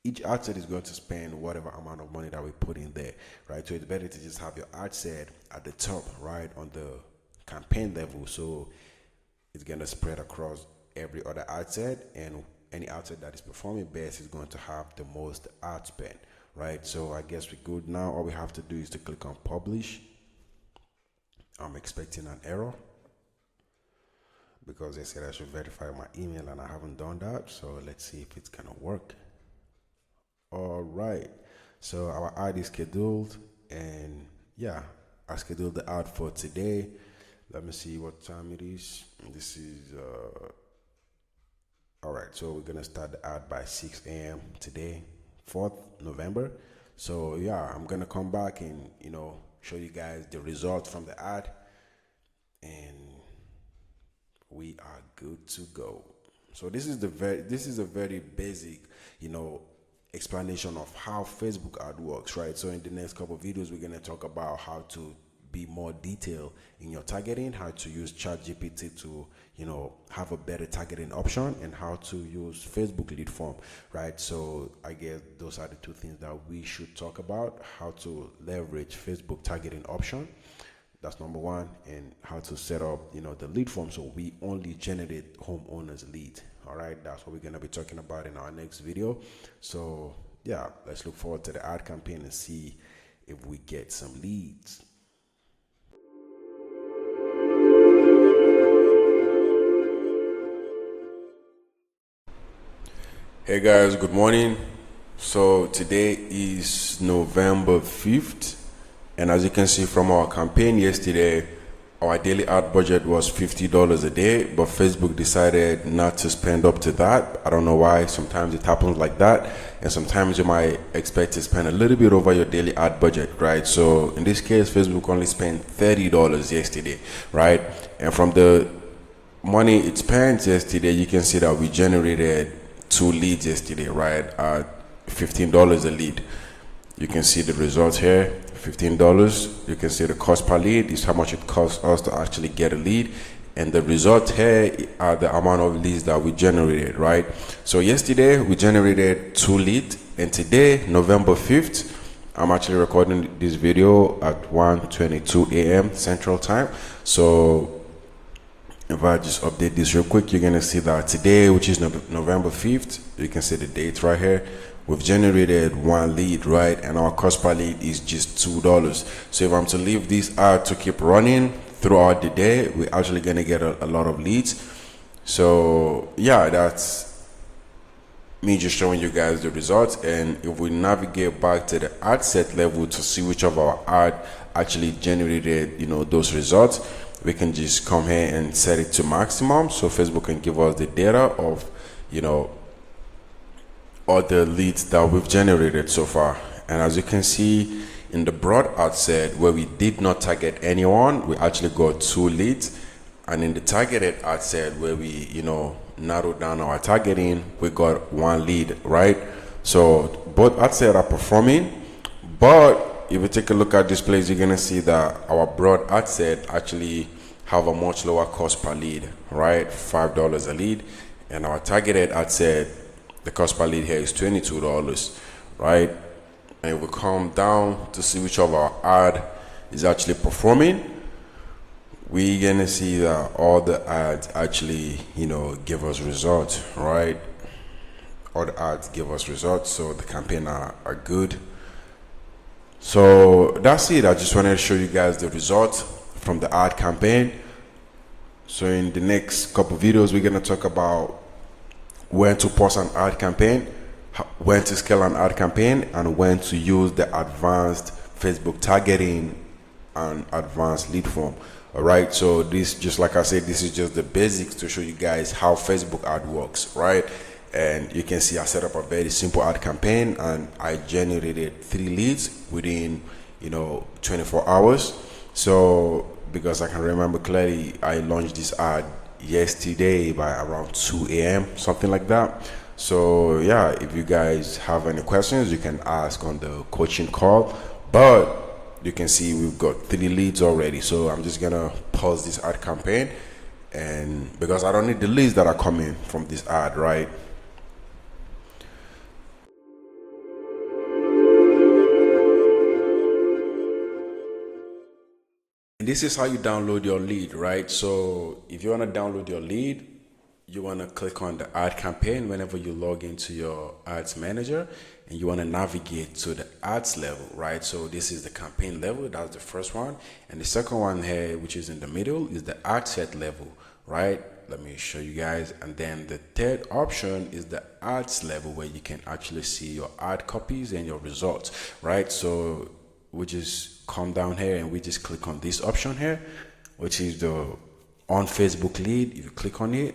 each ad set is going to spend whatever amount of money that we put in there, right? So it's better to just have your ad set at the top, right, on the campaign level. So it's going to spread across every other ad set, and any ad set that is performing best is going to have the most ad spend, right? So I guess we're good now. All we have to do is to click on publish. I'm expecting an error because they said I should verify my email and I haven't done that. So let's see if it's gonna work. All right, so our ad is scheduled, and yeah, I scheduled the ad for today. Let me see what time it is. This is all right, so we're gonna start the ad by 6 a.m. today, 4th November. So yeah, I'm gonna come back and show you guys the result from the ad, and we are good to go. So this is a very basic, explanation of how Facebook ad works, right? So in the next couple of videos, we're gonna talk about how to be more detailed in your targeting, how to use Chat GPT to, have a better targeting option, and how to use Facebook lead form, right? So I guess those are the two things that we should talk about: how to leverage Facebook targeting option. That's number one, and how to set up, the lead form so we only generate homeowners leads. All right, that's what we're gonna be talking about in our next video. So yeah, let's look forward to the ad campaign and see if we get some leads. Hey guys, good morning. So today is November 5th, and as you can see from our campaign yesterday, our daily ad budget was $50 a day, but Facebook decided not to spend up to that. I don't know why. Sometimes it happens like that, and sometimes you might expect to spend a little bit over your daily ad budget, right? So in this case, Facebook only spent $30 yesterday, right? And from the money it spent yesterday, you can see that we generated 2 leads yesterday, right, at $15 a lead. You can see the results here, $15. You can see the cost per lead is how much it costs us to actually get a lead, and the result here are the amount of leads that we generated, right? So yesterday we generated 2 leads, and today, November 5th, I'm actually recording this video at 1:22 a.m. Central Time. So if I just update this real quick, you're gonna see that today, which is November 5th, you can see the date right here. We've generated 1 lead, right? And our cost per lead is just $2. So if I'm to leave this ad to keep running throughout the day, we're actually gonna get a lot of leads. So yeah, that's me just showing you guys the results. And if we navigate back to the ad set level to see which of our ad actually generated, those results, we can just come here and set it to maximum, so Facebook can give us the data of, all the leads that we've generated so far. And as you can see in the broad ad set, where we did not target anyone, we actually got 2 leads. And in the targeted ad set, where we, narrowed down our targeting, we got 1 lead, right? So both ad sets are performing, but if you take a look at this place, you're gonna see that our broad ad set actually have a much lower cost per lead, right? $5 a lead. And our targeted ad set, the cost per lead here is $22, right? And if we come down to see which of our ad is actually performing, we're gonna see that all the ads actually, give us results, right? All the ads give us results, so the campaign are good. So that's it. I just wanted to show you guys the results from the ad campaign. So in the next couple videos, we're gonna talk about when to pause an ad campaign, when to scale an ad campaign, and when to use the advanced Facebook targeting and advanced lead form. All right, so this, just like I said, this is just the basics to show you guys how Facebook ad works, right? And you can see I set up a very simple ad campaign, and I generated 3 leads within 24 hours. So because I can remember clearly, I launched this ad yesterday by around 2 a.m., something like that. So yeah, if you guys have any questions, you can ask on the coaching call. But you can see we've got 3 leads already. So I'm just gonna pause this ad campaign, and because I don't need the leads that are coming from this ad, right? And this is how you download your lead, right? So if you want to download your lead, you want to click on the ad campaign whenever you log into your ads manager, and you want to navigate to the ads level, right? So this is the campaign level, that's the first one. And the second one here, which is in the middle, is the ad set level, right? Let me show you guys. And then the third option is the ads level, where you can actually see your ad copies and your results, right? So we just come down here and we just click on this option here, which is the on Facebook lead. If you click on it,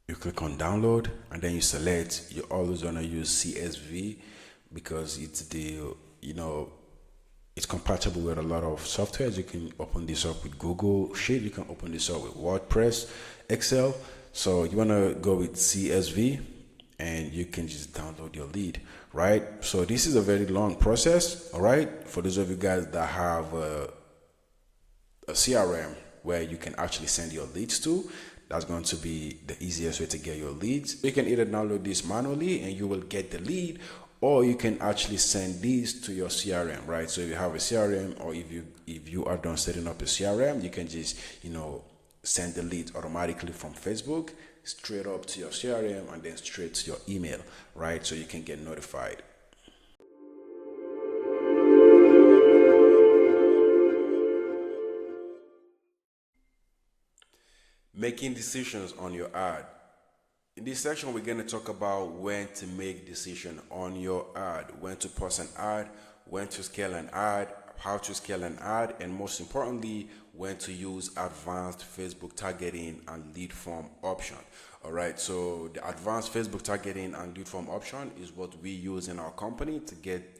you click on download, and then you select. You always want to use CSV because it's the, you know, it's compatible with a lot of softwares. You can open this up with Google Sheet, you can open this up with WordPress, Excel. So you want to go with CSV, and you can just download your lead, right? So this is a very long process, all right? For those of you guys that have a CRM where you can actually send your leads to, that's going to be the easiest way to get your leads. You can either download this manually and you will get the lead, or you can actually send these to your CRM, right? So if you have a CRM, or if you are done setting up a CRM, you can just, send the leads automatically from Facebook straight up to your CRM and then straight to your email, right? So you can get notified. Making decisions on your ad. In this section, we're going to talk about when to make decision on your ad, when to post an ad, when to scale an ad, how to scale an ad, and most importantly, when to use advanced Facebook targeting and lead form option. All right, so the advanced Facebook targeting and lead form option is what we use in our company to get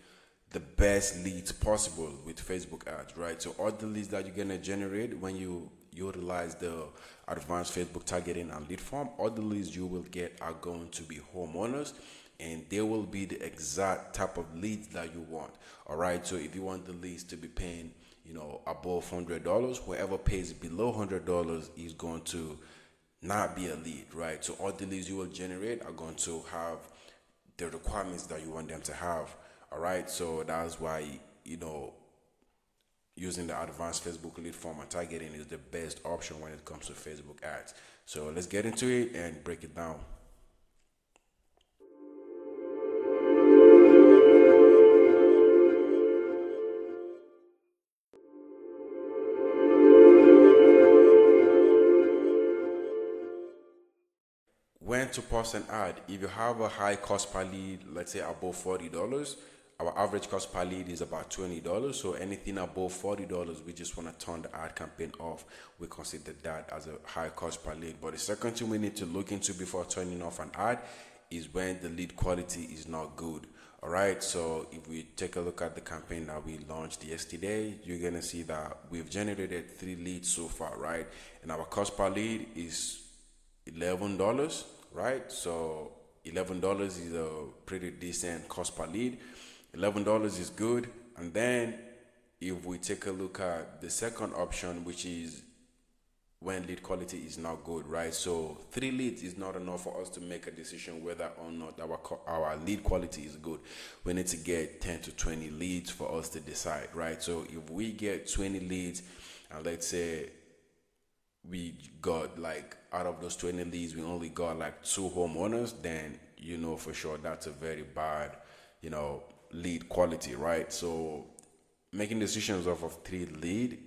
the best leads possible with Facebook ads, right? So all the leads that you're gonna generate when you utilize the advanced Facebook targeting and lead form, all the leads you will get are going to be homeowners, and they will be the exact type of leads that you want. All right. So if you want the leads to be paying, above $100, whoever pays below $100 is going to not be a lead, right? So all the leads you will generate are going to have the requirements that you want them to have. All right. So that's why, using the advanced Facebook lead form and targeting is the best option when it comes to Facebook ads. So let's get into it and break it down. When to post an ad. If you have a high cost per lead, let's say above $40, our average cost per lead is about $20. So anything above $40, we just want to turn the ad campaign off. We consider that as a high cost per lead. But the second thing we need to look into before turning off an ad is when the lead quality is not good. All right, so if we take a look at the campaign that we launched yesterday, you're gonna see that we've generated 3 leads so far, right? And our cost per lead is $11, right? So $11 is a pretty decent cost per lead. $11 is good. And then if we take a look at the second option, which is when lead quality is not good, right? So 3 leads is not enough for us to make a decision whether or not our lead quality is good. We need to get 10 to 20 leads for us to decide, right? So if we get 20 leads, and let's say we got, like, out of those 20 leads we only got like 2 homeowners, then for sure that's a very bad lead quality, right? So making decisions off of 3 lead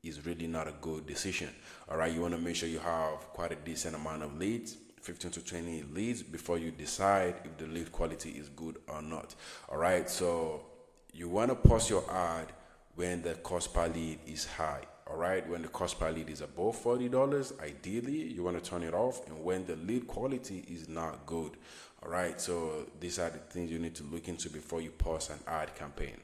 is really not a good decision. All right, you want to make sure you have quite a decent amount of leads, 15 to 20 leads, before you decide if the lead quality is good or not. All right, so you want to post your ad when the cost per lead is high. All right, when the cost per lead is above $40, ideally you want to turn it off, and when the lead quality is not good. All right, so these are the things you need to look into before you post an ad campaign.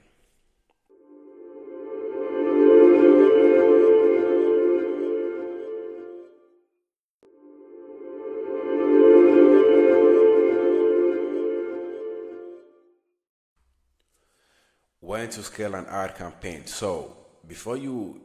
when to scale an ad campaign. So before you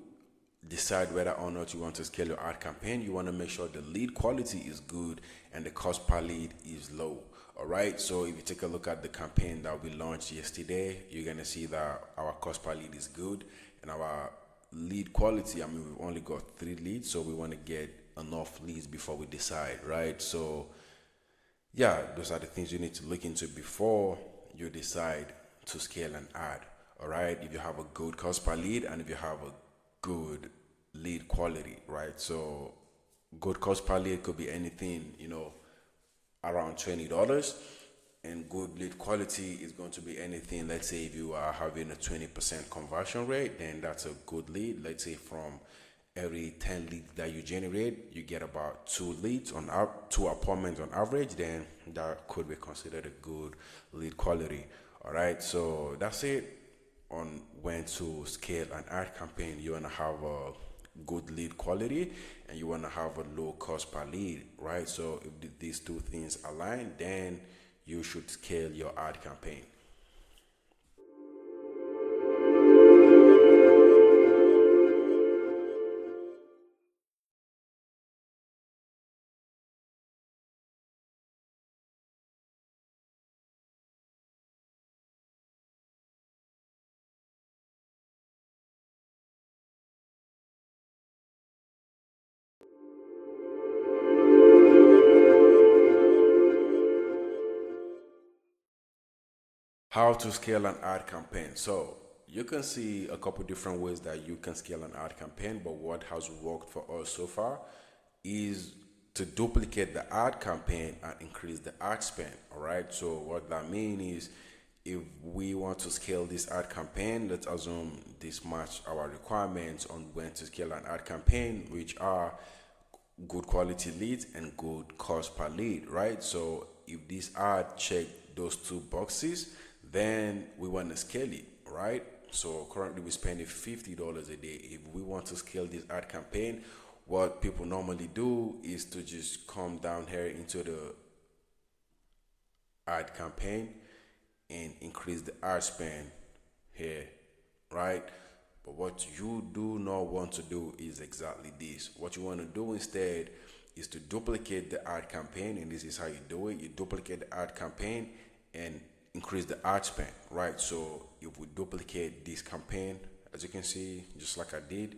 decide whether or not you want to scale your ad campaign, you want to make sure the lead quality is good and the cost per lead is low. All right. So if you take a look at the campaign that we launched yesterday, you're gonna see that our cost per lead is good and our lead quality. I mean, we've only got 3 leads, so we want to get enough leads before we decide, right? So yeah, those are the things you need to look into before you decide to scale an ad. All right. If you have a good cost per lead and if you have a good lead quality, right? So good cost per lead could be anything, around $20. And good lead quality is going to be anything. Let's say if you are having a 20% conversion rate, then that's a good lead. Let's say from every 10 leads that you generate, you get about 2 leads on 2 appointments on average, then that could be considered a good lead quality. All right, so that's it on when to scale an ad campaign. You want to have a good lead quality and you want to have a low cost per lead, right? So if these two things align, then you should scale your ad campaign. How to scale an ad campaign. So you can see a couple different ways that you can scale an ad campaign, but what has worked for us so far is to duplicate the ad campaign and increase the ad spend. All right. So what that means is if we want to scale this ad campaign, let's assume this match our requirements on when to scale an ad campaign, which are good quality leads and good cost per lead, right? So if this ad check those 2 boxes, then we want to scale it, right? So currently we're spending $50 a day. If we want to scale this ad campaign, what people normally do is to just come down here into the ad campaign and increase the ad spend here, right? But what you do not want to do is exactly this. What you want to do instead is to duplicate the ad campaign, and this is how you do it. You duplicate the ad campaign and increase the ad spend, right? So if we duplicate this campaign, as you can see, just like I did,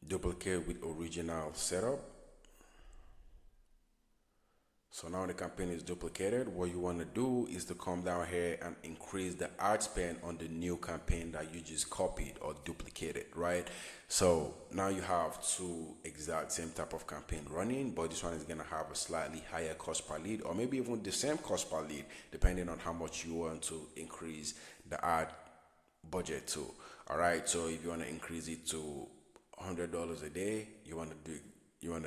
duplicate with original setup. So now the campaign is duplicated. What you want to do is to come down here and increase the ad spend on the new campaign that you just copied or duplicated, right? So now you have 2 exact same type of campaign running, but this one is going to have a slightly higher cost per lead, or maybe even the same cost per lead, depending on how much you want to increase the ad budget to. All right. So if you want to increase it to $100 a day, you want to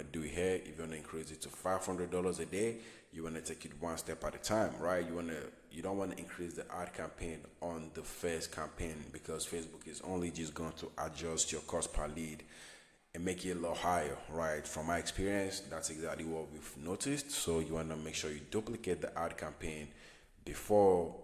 do it here. If you want to increase it to $500 a day, you want to take it one step at a time, right? You don't want to increase the ad campaign on the first campaign, because Facebook is only just going to adjust your cost per lead and make it a lot higher, right? From my experience, that's exactly what we've noticed. So you want to make sure you duplicate the ad campaign before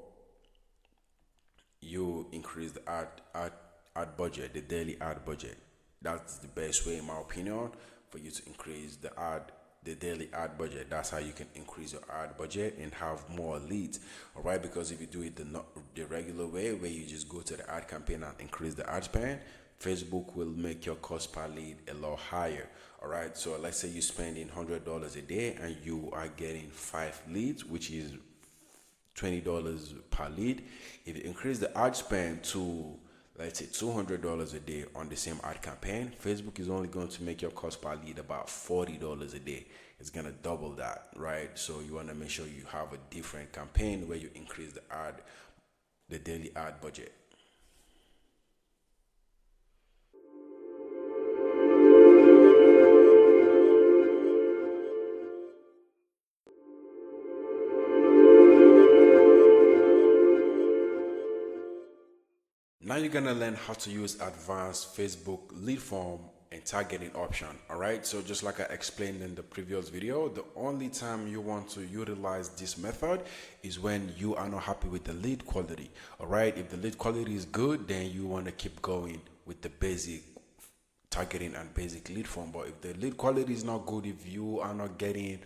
you increase the ad budget, the daily ad budget. That's the best way, in my opinion, for you to increase the daily ad budget. That's how you can increase your ad budget and have more leads. All right, because if you do it the regular way, where you just go to the ad campaign and increase the ad spend, Facebook will make your cost per lead a lot higher. All right, so let's say you're spending $100 a day and you are getting 5 leads, which is $20 per lead. If you increase the ad spend to, let's say, $200 a day on the same ad campaign, Facebook is only going to make your cost per lead about $40 a day. It's going to double that, right? So you want to make sure you have a different campaign where you increase the daily ad budget. Now you're gonna learn how to use advanced Facebook lead form and targeting option. All right, so just like I explained in the previous video, the only time you want to utilize this method is when you are not happy with the lead quality. All right, if the lead quality is good, then you want to keep going with the basic targeting and basic lead form. But if the lead quality is not good, if you are not getting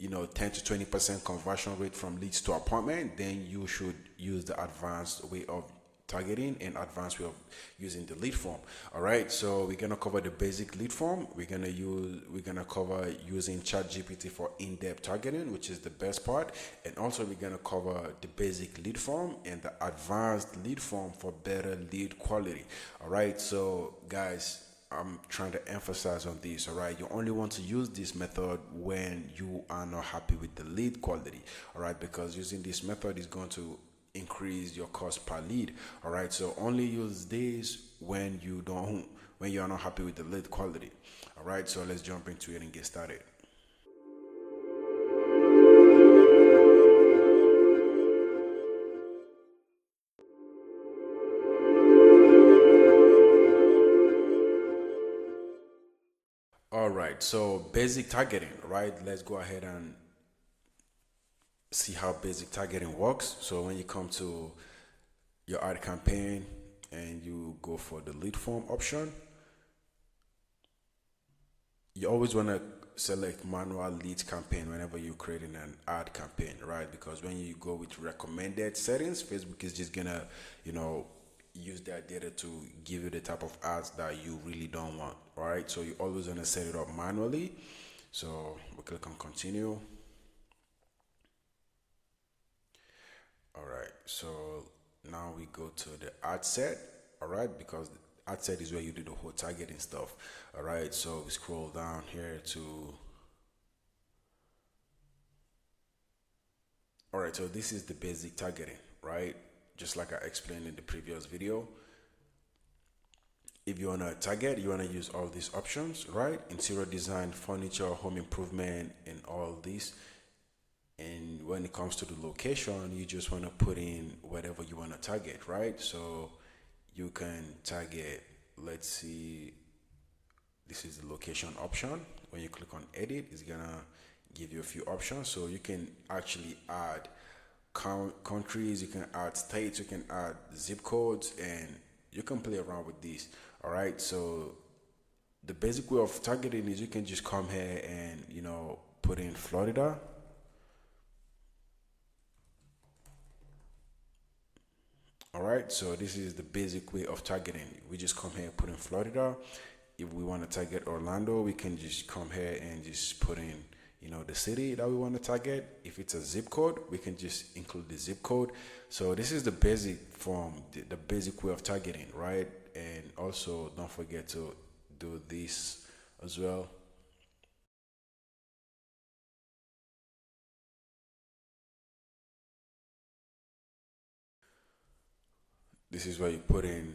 10 to 20% conversion rate from leads to appointment, then you should use the advanced way of targeting and advanced way of using the lead form. All right, so we're gonna cover the basic lead form. We're gonna cover using Chat GPT for in-depth targeting, which is the best part, and also we're gonna cover the basic lead form and the advanced lead form for better lead quality. All right, so guys, I'm trying to emphasize on this. All right, you only want to use this method when you are not happy with the lead quality. All right, because using this method is going to increase your cost per lead. All right, so only use this when you are not happy with the lead quality. All right, so let's jump into it and get started. All right, so basic targeting. Right, let's go ahead and see how basic targeting works. So when you come to your ad campaign and you go for the lead form option, you always want to select manual lead campaign whenever you're creating an ad campaign, right? Because when you go with recommended settings, Facebook is just gonna, use that data to give you the type of ads that you really don't want, right? So you always want to set it up manually. So we click on continue. All right, so now we go to the ad set. All right, because the ad set is where you do the whole targeting stuff. All right, so we scroll down here to. All right, so this is the basic targeting, right? Just like I explained in the previous video. If you want to target, you want to use all these options, right? Interior design, furniture, home improvement, and all these. And when it comes to the location, you just want to put in whatever you want to target, right? So you can target, let's see, this is the location option. When you click on edit, it's gonna give you a few options. So you can actually add countries, you can add states, you can add zip codes, and you can play around with these. All right, so the basic way of targeting is you can just come here and put in Florida. All right, so this is the basic way of targeting. We just come here and put in Florida. If we want to target Orlando, we can just come here and just put in, the city that we want to target. If it's a zip code, we can just include the zip code. So this is the basic form, the basic way of targeting, right? And also don't forget to do this as well. This is where you put in,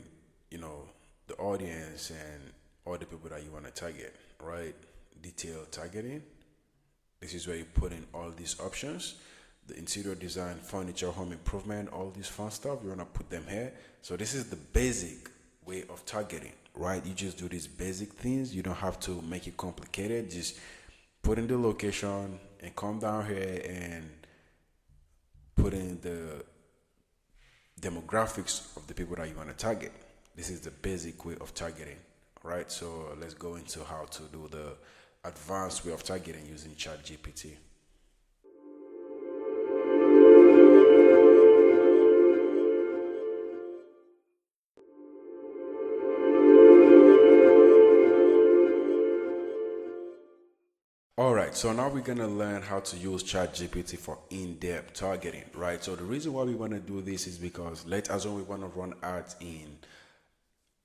the audience and all the people that you want to target, right? Detailed targeting. This is where you put in all these options. The interior design, furniture, home improvement, all this fun stuff. You want to put them here. So this is the basic way of targeting, right? You just do these basic things. You don't have to make it complicated. Just put in the location and come down here and put in the demographics of the people that you want to target. This is the basic way of targeting, right? So let's go into how to do the advanced way of targeting using Chat GPT. All right, so now we're gonna learn how to use Chat GPT for in-depth targeting, right? So the reason why we want to do this is because let's assume we want to run ads in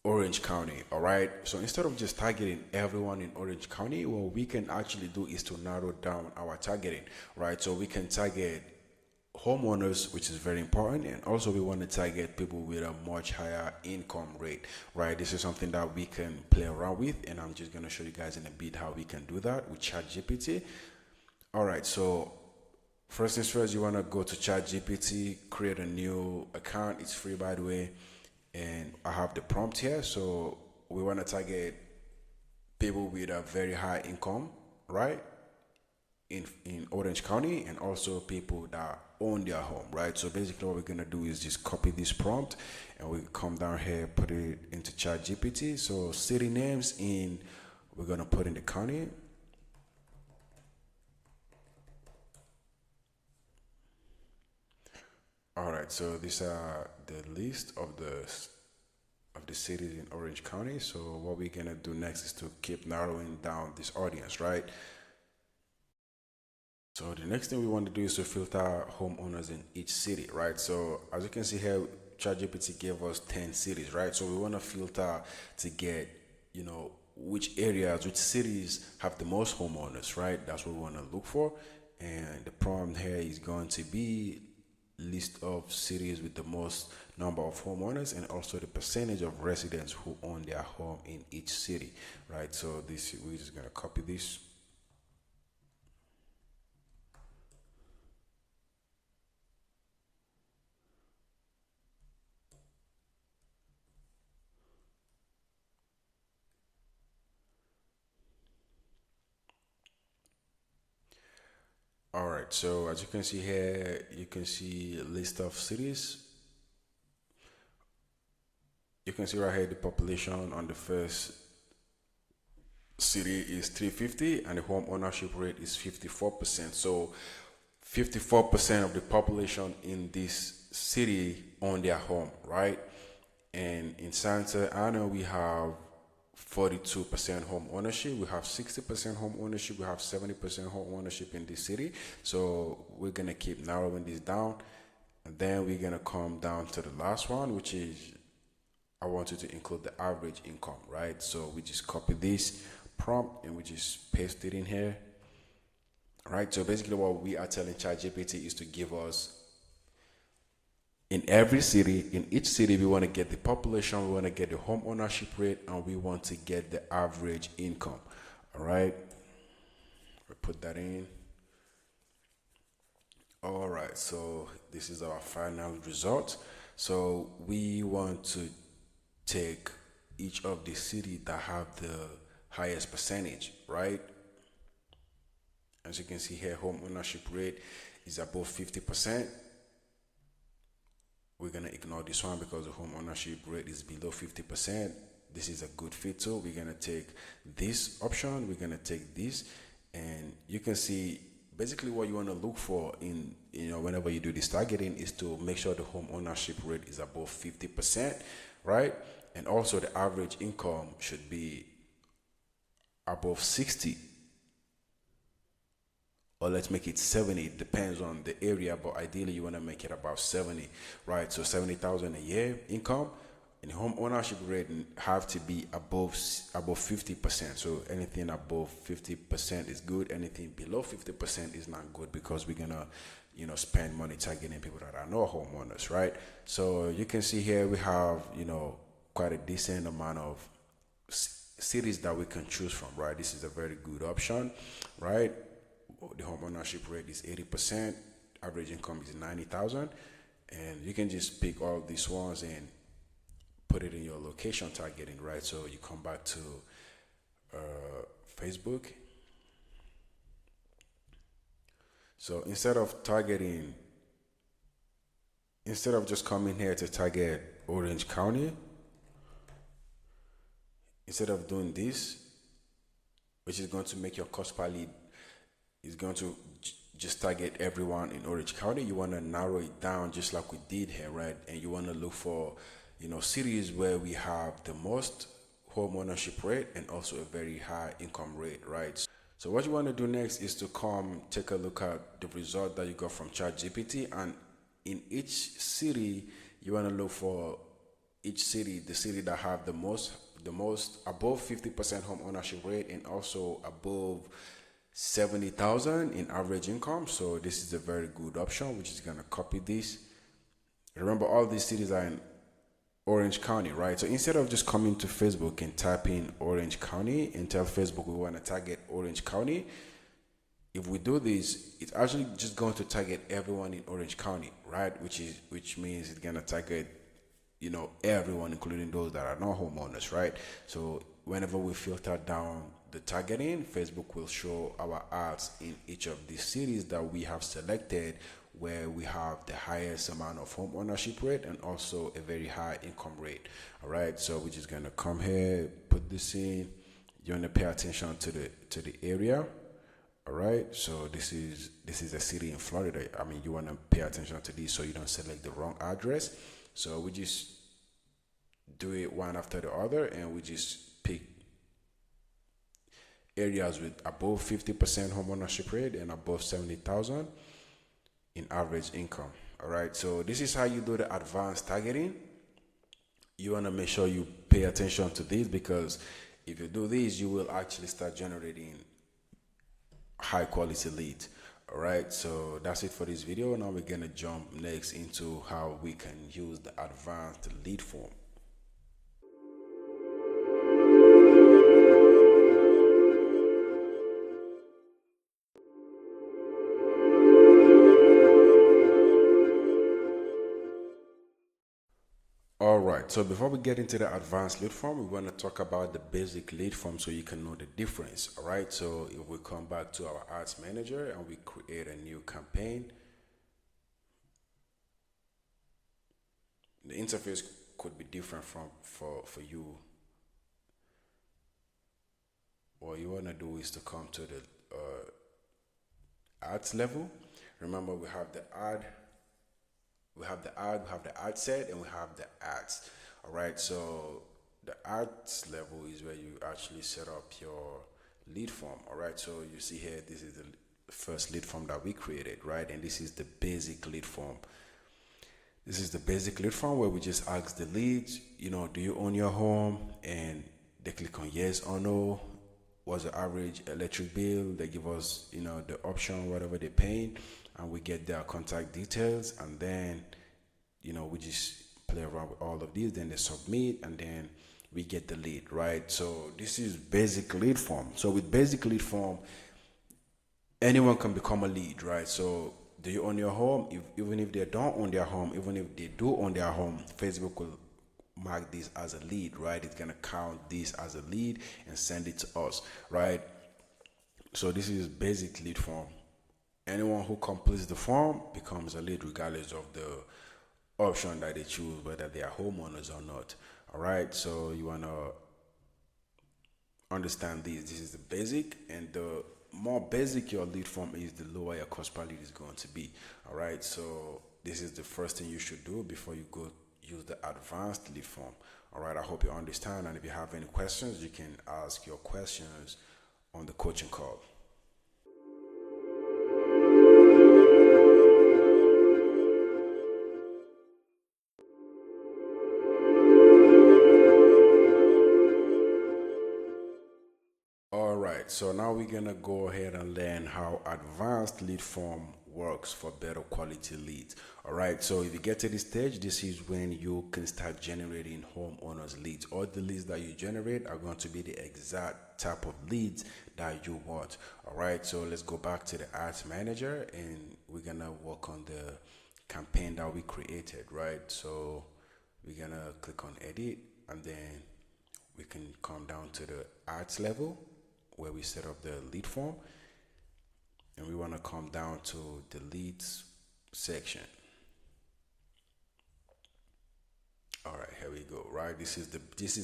Orange County, all right? So instead of just targeting everyone in Orange County, what we can actually do is to narrow down our targeting, right? So we can target homeowners, which is very important, and also we want to target people with a much higher income rate, right? This is something that we can play around with, and I'm just going to show you guys in a bit how we can do that with Chat GPT. All right, so first things first, you want to go to Chat GPT, create a new account. It's free, by the way, and I have the prompt here. So we want to target people with a very high income, right? In Orange County, and also people that own their home, right? So basically what we're gonna do is just copy this prompt and we come down here, put it into Chat GPT. So city names in, we're gonna put in the county. All right, so these are the list of the cities in Orange County. So what we're gonna do next is to keep narrowing down this audience, right? So the next thing we want to do is to filter homeowners in each city, right? So as you can see here, ChatGPT gave us 10 cities, right? So we want to filter to get, which areas, which cities have the most homeowners, right? That's what we want to look for. And the prompt here is going to be list of cities with the most number of homeowners and also the percentage of residents who own their home in each city, right? So this, we're just going to copy this. All right, so as you can see here, you can see a list of cities. You can see right here the population on the first city is 350 and the home ownership rate is 54%. So 54% of the population in this city own their home, right? And in Santa Ana, we have 42% home ownership. We have 60% home ownership. We have 70% home ownership in this city. So we're gonna keep narrowing this down, and then we're gonna come down to the last one, which is I want you to include the average income, right? So we just copy this prompt and we just paste it in here, right? So basically, what we are telling ChatGPT is to give us in every city, in each city, we want to get the population, we want to get the home ownership rate, and we want to get the average income. All right, we put that in. All right, so this is our final result. So we want to take each of the city that have the highest percentage, right? As you can see here, home ownership rate is above 50%. We're gonna ignore this one because the home ownership rate is below 50%. This is a good fit tool. We're gonna take this option, we're gonna take this, and you can see basically what you want to look for in whenever you do this targeting is to make sure the home ownership rate is above 50%, right? And also the average income should be above 60, or let's make it 70. It depends on the area, but ideally you want to make it about 70, right? So 70,000 a year income, and home ownership rate have to be above 50%. So anything above 50% is good. Anything below 50% is not good, because we're gonna spend money targeting people that are not homeowners, right? So you can see here we have quite a decent amount of cities that we can choose from, right? This is a very good option, right? The home ownership rate is 80%, average income is 90,000, and you can just pick all these ones and put it in your location targeting, right? So you come back to Facebook. So instead of just coming here to target Orange County, instead of doing this, which is going to make your cost per lead, is going to just target everyone in Orange County, you want to narrow it down just like we did here, right? And you want to look for cities where we have the most home ownership rate and also a very high income rate, right? So what you want to do next is to come take a look at the result that you got from ChatGPT, and in each city you want to look for the city that have the most above 50% home ownership rate and also above 70,000 in average income. So this is a very good option, which is gonna copy this. Remember, all these cities are in Orange County, right? So instead of just coming to Facebook and type in Orange County and tell Facebook we want to target Orange County, if we do this, it's actually just going to target everyone in Orange County, right? Which means it's gonna target everyone, including those that are not homeowners, right? So whenever we filter down the targeting, Facebook will show our ads in each of these cities that we have selected, where we have the highest amount of home ownership rate and also a very high income rate. All right, so we're just gonna come here, put this in. You wanna pay attention to the area. All right, so this is a city in Florida. I mean, you want to pay attention to this so you don't select the wrong address. So we just do it one after the other, and we just pick areas with above 50% home ownership rate and above 70,000 in average income. All right, so this is how you do the advanced targeting. You want to make sure you pay attention to this, because if you do this, you will actually start generating high quality leads. All right, so that's it for this video. Now we're gonna jump next into how we can use the advanced lead form. All right, so before we get into the advanced lead form, we want to talk about the basic lead form so you can know the difference. All right, so if we come back to our ads manager and we create a new campaign, the interface could be different from for you. What you want to do is to come to the ads level. Remember, we have the ad, we have the ad set, and we have the ads. All right, so the ads level is where you actually set up your lead form. All right, so you see here, this is the first lead form that we created, right? And this is the basic lead form. This is the basic lead form where we just ask the leads, do you own your home? And they click on yes or no. What's the average electric bill? They give us, the option, whatever they're paying, and we get their contact details. And then, we just play around with all of these. Then they submit, and then we get the lead, right? So this is basic lead form. So with basic lead form, anyone can become a lead, right? So do you own your home? Even if they don't own their home, even if they do own their home, Facebook will mark this as a lead, right? It's gonna count this as a lead and send it to us, right? So this is basic lead form. Anyone who completes the form becomes a lead regardless of the option that they choose, whether they are homeowners or not. All right, so you wanna understand this. This is the basic, and the more basic your lead form is, the lower your cost per lead is going to be. All right, so this is the first thing you should do before you go use the advanced lead form. All right, I hope you understand, and if you have any questions, you can ask your questions on the coaching call. All right, so now we're gonna go ahead and learn how advanced lead form works for better quality leads. All right, so if you get to this stage, this is when you can start generating homeowners leads. All the leads that you generate are going to be the exact type of leads that you want. All right, so let's go back to the ads manager, and we're gonna work on the campaign that we created, right? So we're gonna click on edit, and then we can come down to the ads level where we set up the lead form, and we want to come down to the leads section. All right, here we go. Right, this is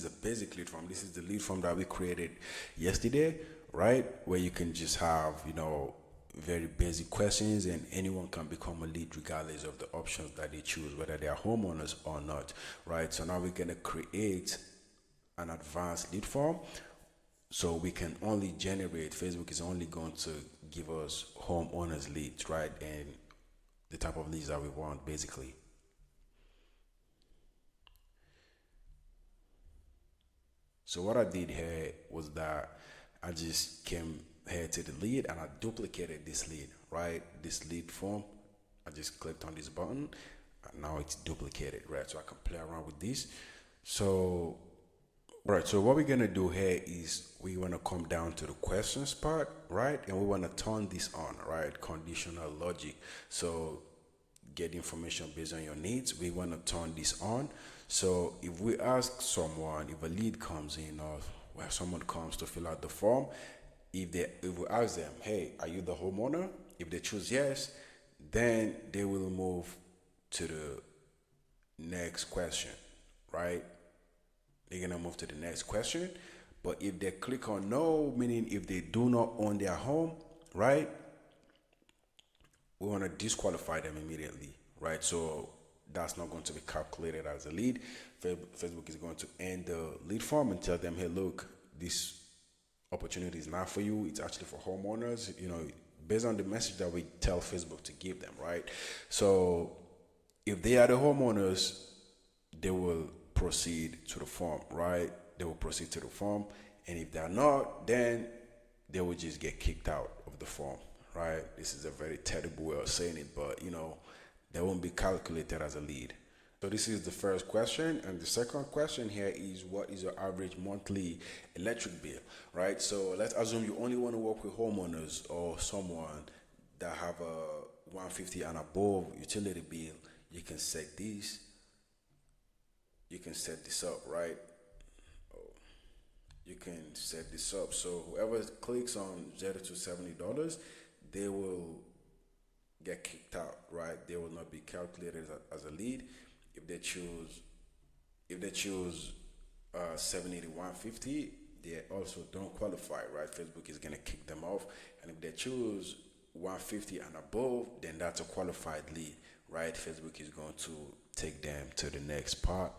a basic lead form. This is the lead form that we created yesterday, right? Where you can just have very basic questions, and anyone can become a lead regardless of the options that they choose, whether they are homeowners or not, right? So now we're gonna create an advanced lead form. So we can only generate, Facebook is only going to give us homeowners leads, right? And the type of leads that we want, basically. So what I did here was that I just came here to the lead and I duplicated this lead, right? This lead form, I just clicked on this button, and now it's duplicated, right? So I can play around with this. So right, so what we're gonna do here is we wanna come down to the questions part, right? And we wanna turn this on, right? Conditional logic. So get information based on your needs. We wanna turn this on. So if we ask someone, if a lead comes in of when someone comes to fill out the form, if we ask them, hey, are you the homeowner? If they choose yes, then they will move to the next question, right? They're gonna move to the next question. But if they click on no, meaning if they do not own their home, right? We want to disqualify them immediately, right? So that's not going to be calculated as a lead. Facebook is going to end the lead form and tell them, hey, look, this opportunity is not for you. It's actually for homeowners, based on the message that we tell Facebook to give them, right? So if they are the homeowners, they will proceed to the form, right? They will proceed to the form. And if they're not, then they will just get kicked out of the form, right? This is a very terrible way of saying it, but they won't be calculated as a lead. So this is the first question, and the second question here is, what is your average monthly electric bill, right? So let's assume you only want to work with homeowners or someone that have a 150 and above utility bill. You can set this. You can set this up, right? You can set this up. So whoever clicks on $0 to $70, they will get kicked out, right? They will not be calculated as a lead. If they choose 70 to 150, they also don't qualify, right? Facebook is gonna kick them off. And if they choose 150 and above, then that's a qualified lead, right? Facebook is going to take them to the next part.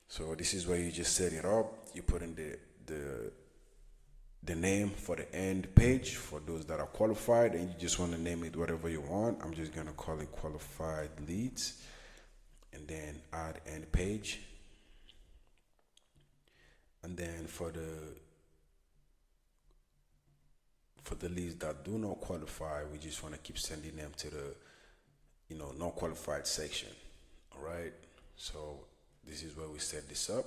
So this is where you just set it up. You put in the name for the end page for those that are qualified, and you just want to name it whatever you want. I'm just gonna call it qualified leads, and then add end page. And then for the leads that do not qualify, we just want to keep sending them to the not qualified section. All right. So this is where we set this up.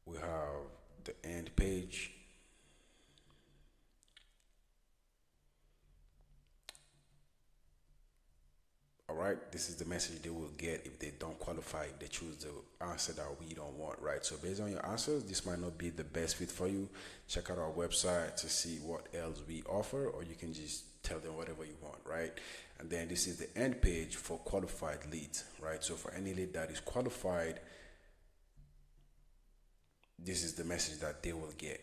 We have the end page. All right, this is the message they will get if they don't qualify, if they choose the answer that we don't want, right? So based on your answers, this might not be the best fit for you. Check out our website to see what else we offer, or you can just tell them whatever you want, right? And then this is the end page for qualified leads, right? So for any lead that is qualified, this is the message that they will get.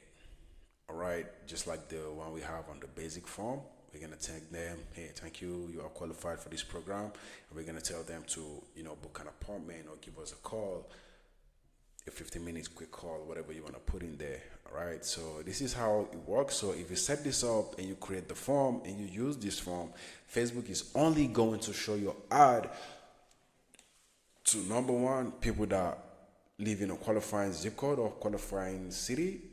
All right, just like the one we have on the basic form. We're gonna thank them. Hey, thank you. You are qualified for this program. And we're gonna tell them to, book an appointment or give us a call, a 15 minutes quick call, whatever you wanna put in there. All right. So this is how it works. So if you set this up and you create the form and you use this form, Facebook is only going to show your ad to, number one, people that live in a qualifying zip code or qualifying city,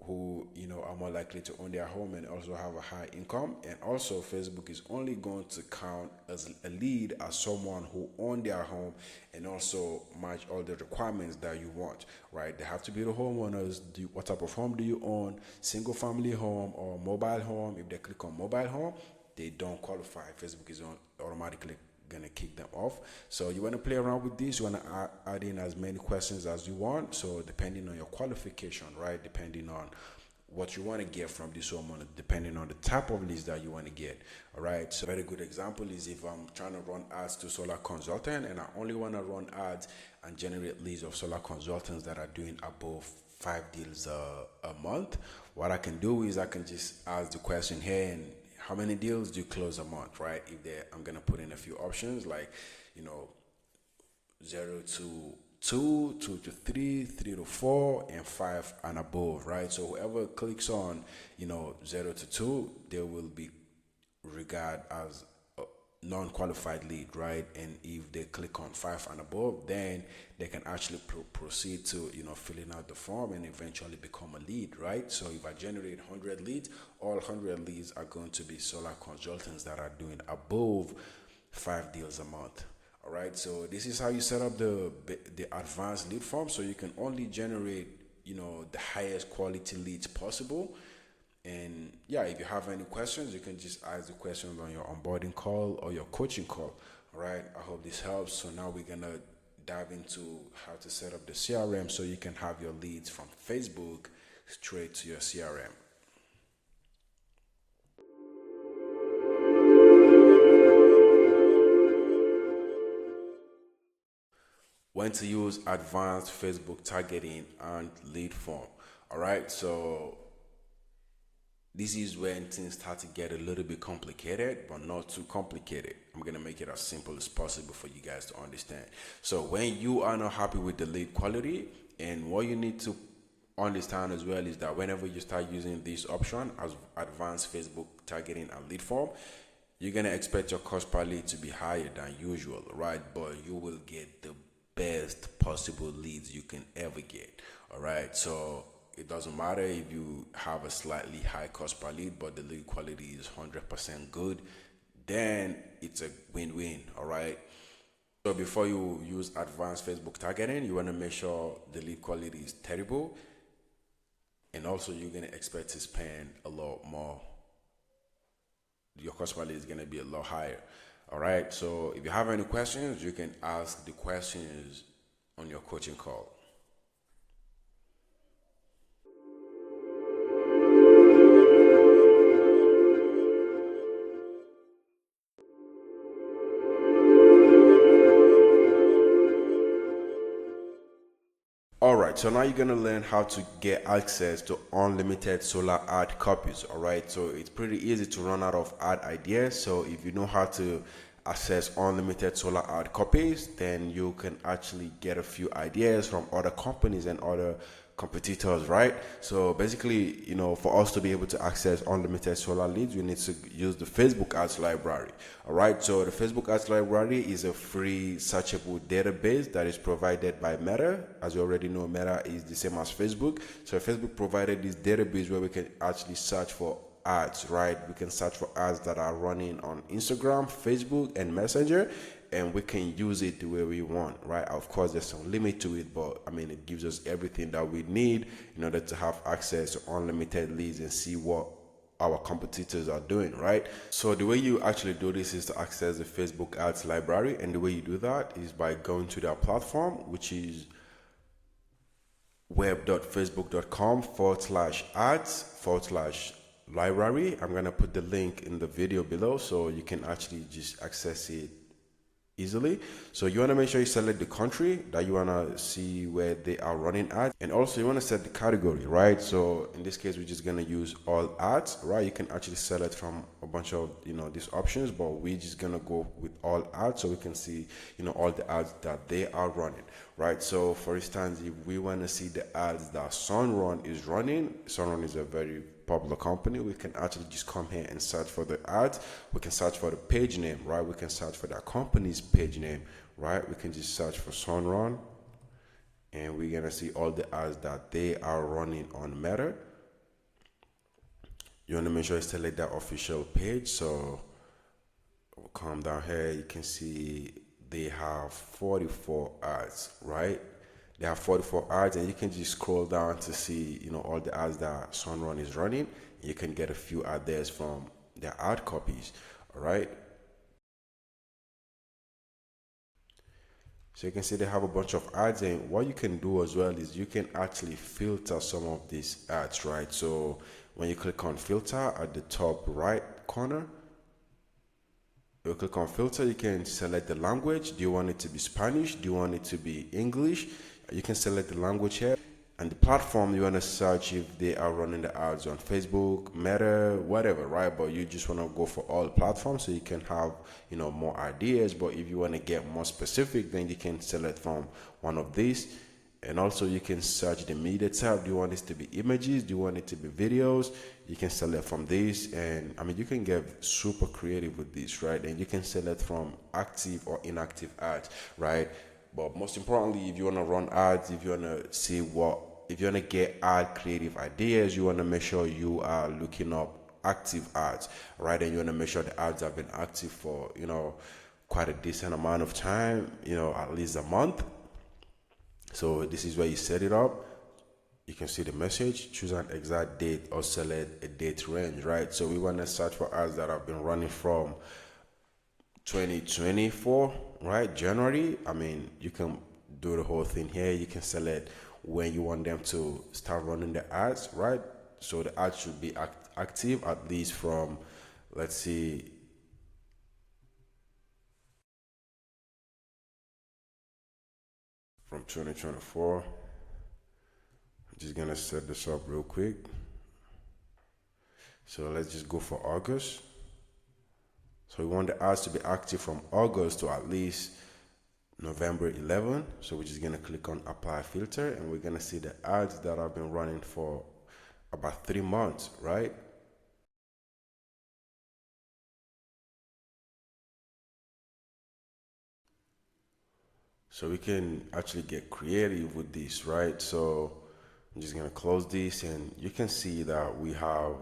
who are more likely to own their home and also have a high income. And also Facebook is only going to count as a lead as someone who own their home and also match all the requirements that you want, right? They have to be the homeowners. What type of home do you own? Single family home or mobile home? If they click on mobile home, they don't qualify. Facebook is automatically gonna kick them off. So you want to play around with this. You want to add in as many questions as you want. So depending on your qualification, right? Depending on what you want to get from this homeowner, depending on the type of leads that you want to get. All right. So a very good example is if I'm trying to run ads to solar consultant and I only want to run ads and generate leads of solar consultants that are doing above 5 deals a month. What I can do is I can just ask the question here, and how many deals do you close a month, right? I'm gonna put in a few options like, 0 to 2, 2 to 3, 3 to 4, and 5 and above, right? So whoever clicks on, 0 to 2, they will be regarded as a non-qualified lead, right? And if they click on 5 and above, then they can actually proceed to, filling out the form and eventually become a lead, right? So if I generate 100 leads, all 100 leads are going to be solar consultants that are doing above 5 deals a month. All right, so this is how you set up the advanced lead form, so you can only generate the highest quality leads possible. And yeah, if you have any questions, you can just ask the questions on your onboarding call or your coaching call. All right, I hope this helps. So now we're gonna dive into how to set up the CRM so you can have your leads from Facebook straight to your CRM. When to use advanced Facebook targeting and lead form. All right, so this is when things start to get a little bit complicated, but not too complicated. I'm gonna make it as simple as possible for you guys to understand. So when you are not happy with the lead quality, and what you need to understand as well is that whenever you start using this option as advanced Facebook targeting and lead form, you're gonna expect your cost per lead to be higher than usual, right? But you will get the best possible leads you can ever get. All right, so it doesn't matter if you have a slightly high cost per lead, but the lead quality is 100% good, then it's a win-win. All right. So before you use advanced Facebook targeting, you want to make sure the lead quality is terrible, and also you're gonna expect to spend a lot more. Your cost per lead is gonna be a lot higher. All right. So if you have any questions, you can ask the questions on your coaching call. All right, so now you're gonna learn how to get access to unlimited solar ad copies. All right, so it's pretty easy to run out of ad ideas. So if you know how to access unlimited solar ad copies, then you can actually get a few ideas from other companies and other competitors, right? So basically, for us to be able to access unlimited solar leads, we need to use the Facebook ads library. All right, so the Facebook ads library is a free searchable database that is provided by Meta. As you already know, Meta is the same as Facebook. So Facebook provided this database where we can actually search for ads, right? We can search for ads that are running on Instagram, Facebook, and Messenger, and we can use it the way we want, right? Of course, there's some limit to it, but it gives us everything that we need in order to have access to unlimited leads and see what our competitors are doing, right? So the way you actually do this is to access the Facebook ads library, and the way you do that is by going to their platform, which is web.facebook.com/ads/library. I'm gonna put the link in the video below so you can actually just access it easily. So you want to make sure you select the country that you want to see where they are running ads, and also you want to set the category, right? So in this case, we're just going to use all ads, right? You can actually select from a bunch of these options, but we're just going to go with all ads so we can see all the ads that they are running, right? So for instance, if we want to see the ads that Sunrun is running, Sunrun is a very popular company, we can actually just come here and search for the ads. We can search for the page name, right? We can search for that company's page name, right? We can just search for Sunrun, and we're gonna see all the ads that they are running on Meta. You want to make sure you select that official page. So we'll come down here, you can see they have 44 ads, right? They have 44 ads, and you can just scroll down to see, all the ads that Sunrun is running. You can get a few ads from their ad copies, all right? So you can see they have a bunch of ads, and what you can do as well is you can actually filter some of these ads, right? So when you click on filter at the top right corner, you click on filter, you can select the language. Do you want it to be Spanish? Do you want it to be English? You can select the language here, and the platform you want to search if they are running the ads on Facebook, Meta, whatever, right? But you just want to go for all platforms so you can have more ideas. But if you want to get more specific, then you can select from one of these. And also you can search the media tab. Do you want this to be images? Do you want it to be videos? You can select from this, and you can get super creative with this, right? And you can select from active or inactive ads, right? But most importantly, if you want to run ads, if you want to if you want to get ad creative ideas, you want to make sure you are looking up active ads, right? And you want to make sure the ads have been active for, quite a decent amount of time, at least a month. So this is where you set it up. You can see the message, choose an exact date or select a date range, right? So we want to search for ads that have been running from 2024, right? January. You can do the whole thing here. You can select when you want them to start running the ads, right? So the ads should be active at least from, let's see, from 2024. I'm just gonna set this up real quick. So let's just go for August. So we want the ads to be active from August to at least November 11. So we're just gonna click on apply filter, and we're gonna see the ads that have been running for about 3 months, right? So we can actually get creative with this, right? So I'm just gonna close this, and you can see that we have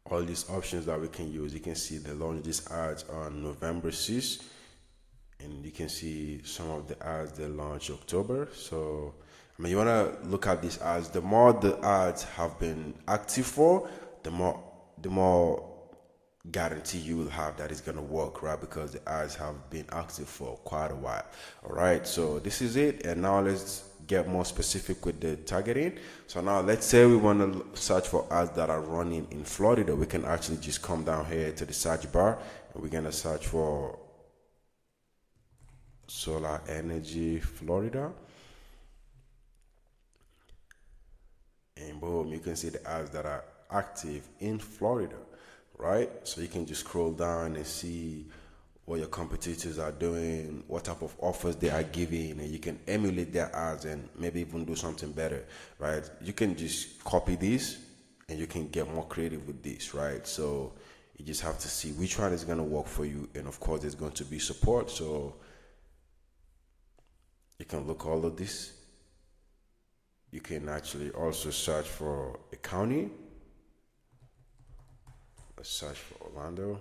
all these options that we can use. You can see they launched these ads on November 6th, and you can see some of the ads they launched October. So I mean, you want to look at these ads. The more the ads have been active for, the more guarantee you will have that it's going to work, right? Because the ads have been active for quite a while. All right, so this is it, and now let's get more specific with the targeting. So now let's say we want to search for ads that are running in Florida. We can actually just come down here to the search bar, and we're going to search for solar energy Florida, and boom, you can see the ads that are active in Florida, right? So you can just scroll down and see what your competitors are doing, what type of offers they are giving, and you can emulate their ads and maybe even do something better, right? You can just copy this and you can get more creative with this, right? So you just have to see which one is going to work for you, and of course there's going to be support, so you can look all of this. You can actually also search for a county. Let's search for Orlando.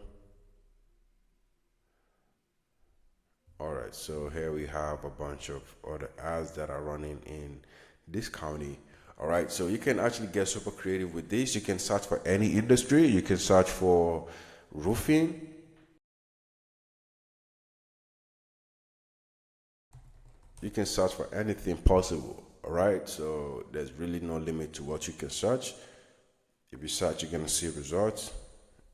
All right, so here we have a bunch of other ads that are running in this county. All right, so you can actually get super creative with this. You can search for any industry. You can search for roofing. You can search for anything possible. All right, so there's really no limit to what you can search. If you search, you're gonna see results.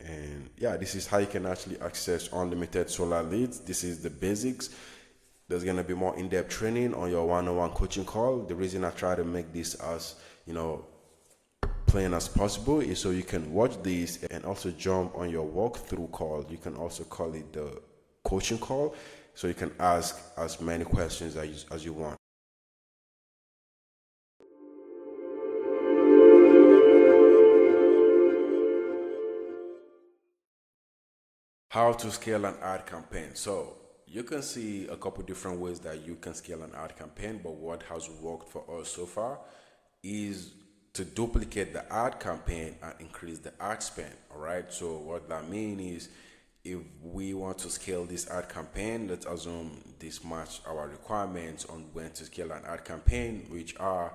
And yeah, this is how you can actually access unlimited solar leads. This is the basics. There's gonna be more in-depth training on your one-on-one coaching call. The reason I try to make this as plain as possible is so you can watch this and also jump on your walkthrough call. You can also call it the coaching call, so you can ask as many questions as you want. How to scale an ad campaign. So you can see a couple different ways that you can scale an ad campaign, but what has worked for us so far is to duplicate the ad campaign and increase the ad spend. All right, so what that means is, if we want to scale this ad campaign, let's assume this match our requirements on when to scale an ad campaign, which are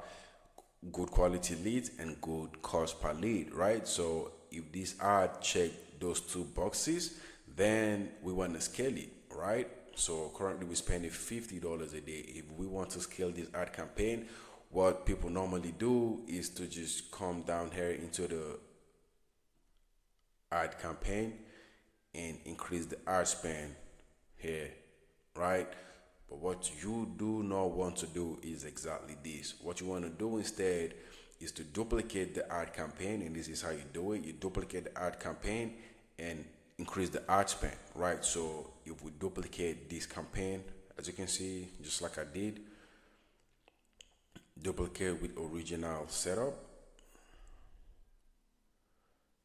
good quality leads and good cost per lead, right? So if this ad check those two boxes, then we want to scale it, right? So currently we're spending $50 a day. If we want to scale this ad campaign, what people normally do is to just come down here into the ad campaign and increase the ad spend here, right? But what you do not want to do is exactly this. What you want to do instead is to duplicate the ad campaign, and this is how you do it. You duplicate the ad campaign and increase the ad spend, right? So if we duplicate this campaign, as you can see, just like I did, duplicate with original setup.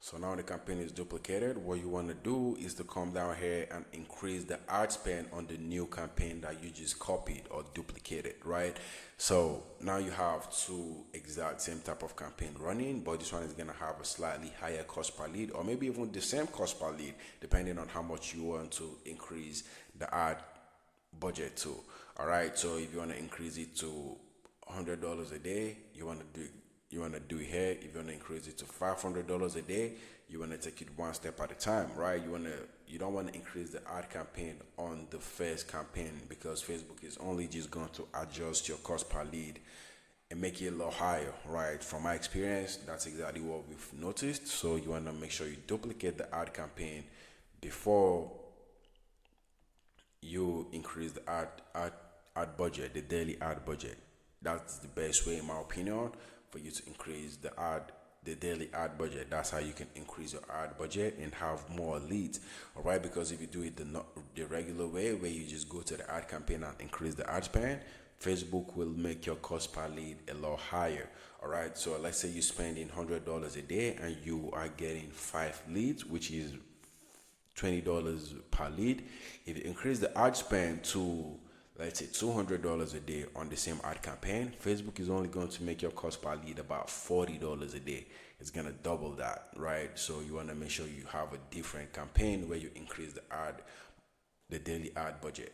So now the campaign is duplicated. What you want to do is to come down here and increase the ad spend on the new campaign that you just copied or duplicated, right? So now you have two exact same type of campaign running, but this one is going to have a slightly higher cost per lead, or maybe even the same cost per lead, depending on how much you want to increase the ad budget to. All right, so if you want to increase it to $100 a day, you want to you want to do here. If you want to increase it to $500 a day, you want to take it one step at a time, right? You don't want to increase the ad campaign on the first campaign, because Facebook is only just going to adjust your cost per lead and make it a lot higher, right? From my experience, that's exactly what we've noticed. So you want to make sure you duplicate the ad campaign before you increase the ad budget, the daily ad budget. That's the best way, in my opinion, for you to increase the daily ad budget. That's how you can increase your ad budget and have more leads. All right, because if you do it the regular way, where you just go to the ad campaign and increase the ad spend, Facebook will make your cost per lead a lot higher. All right, so let's say you're spending $100 a day and you are getting 5 leads, which is $20 per lead. If you increase the ad spend to, let's say, $200 a day on the same ad campaign, Facebook is only going to make your cost per lead about $40 a day. It's gonna double that, right? So you want to make sure you have a different campaign where you increase the daily ad budget.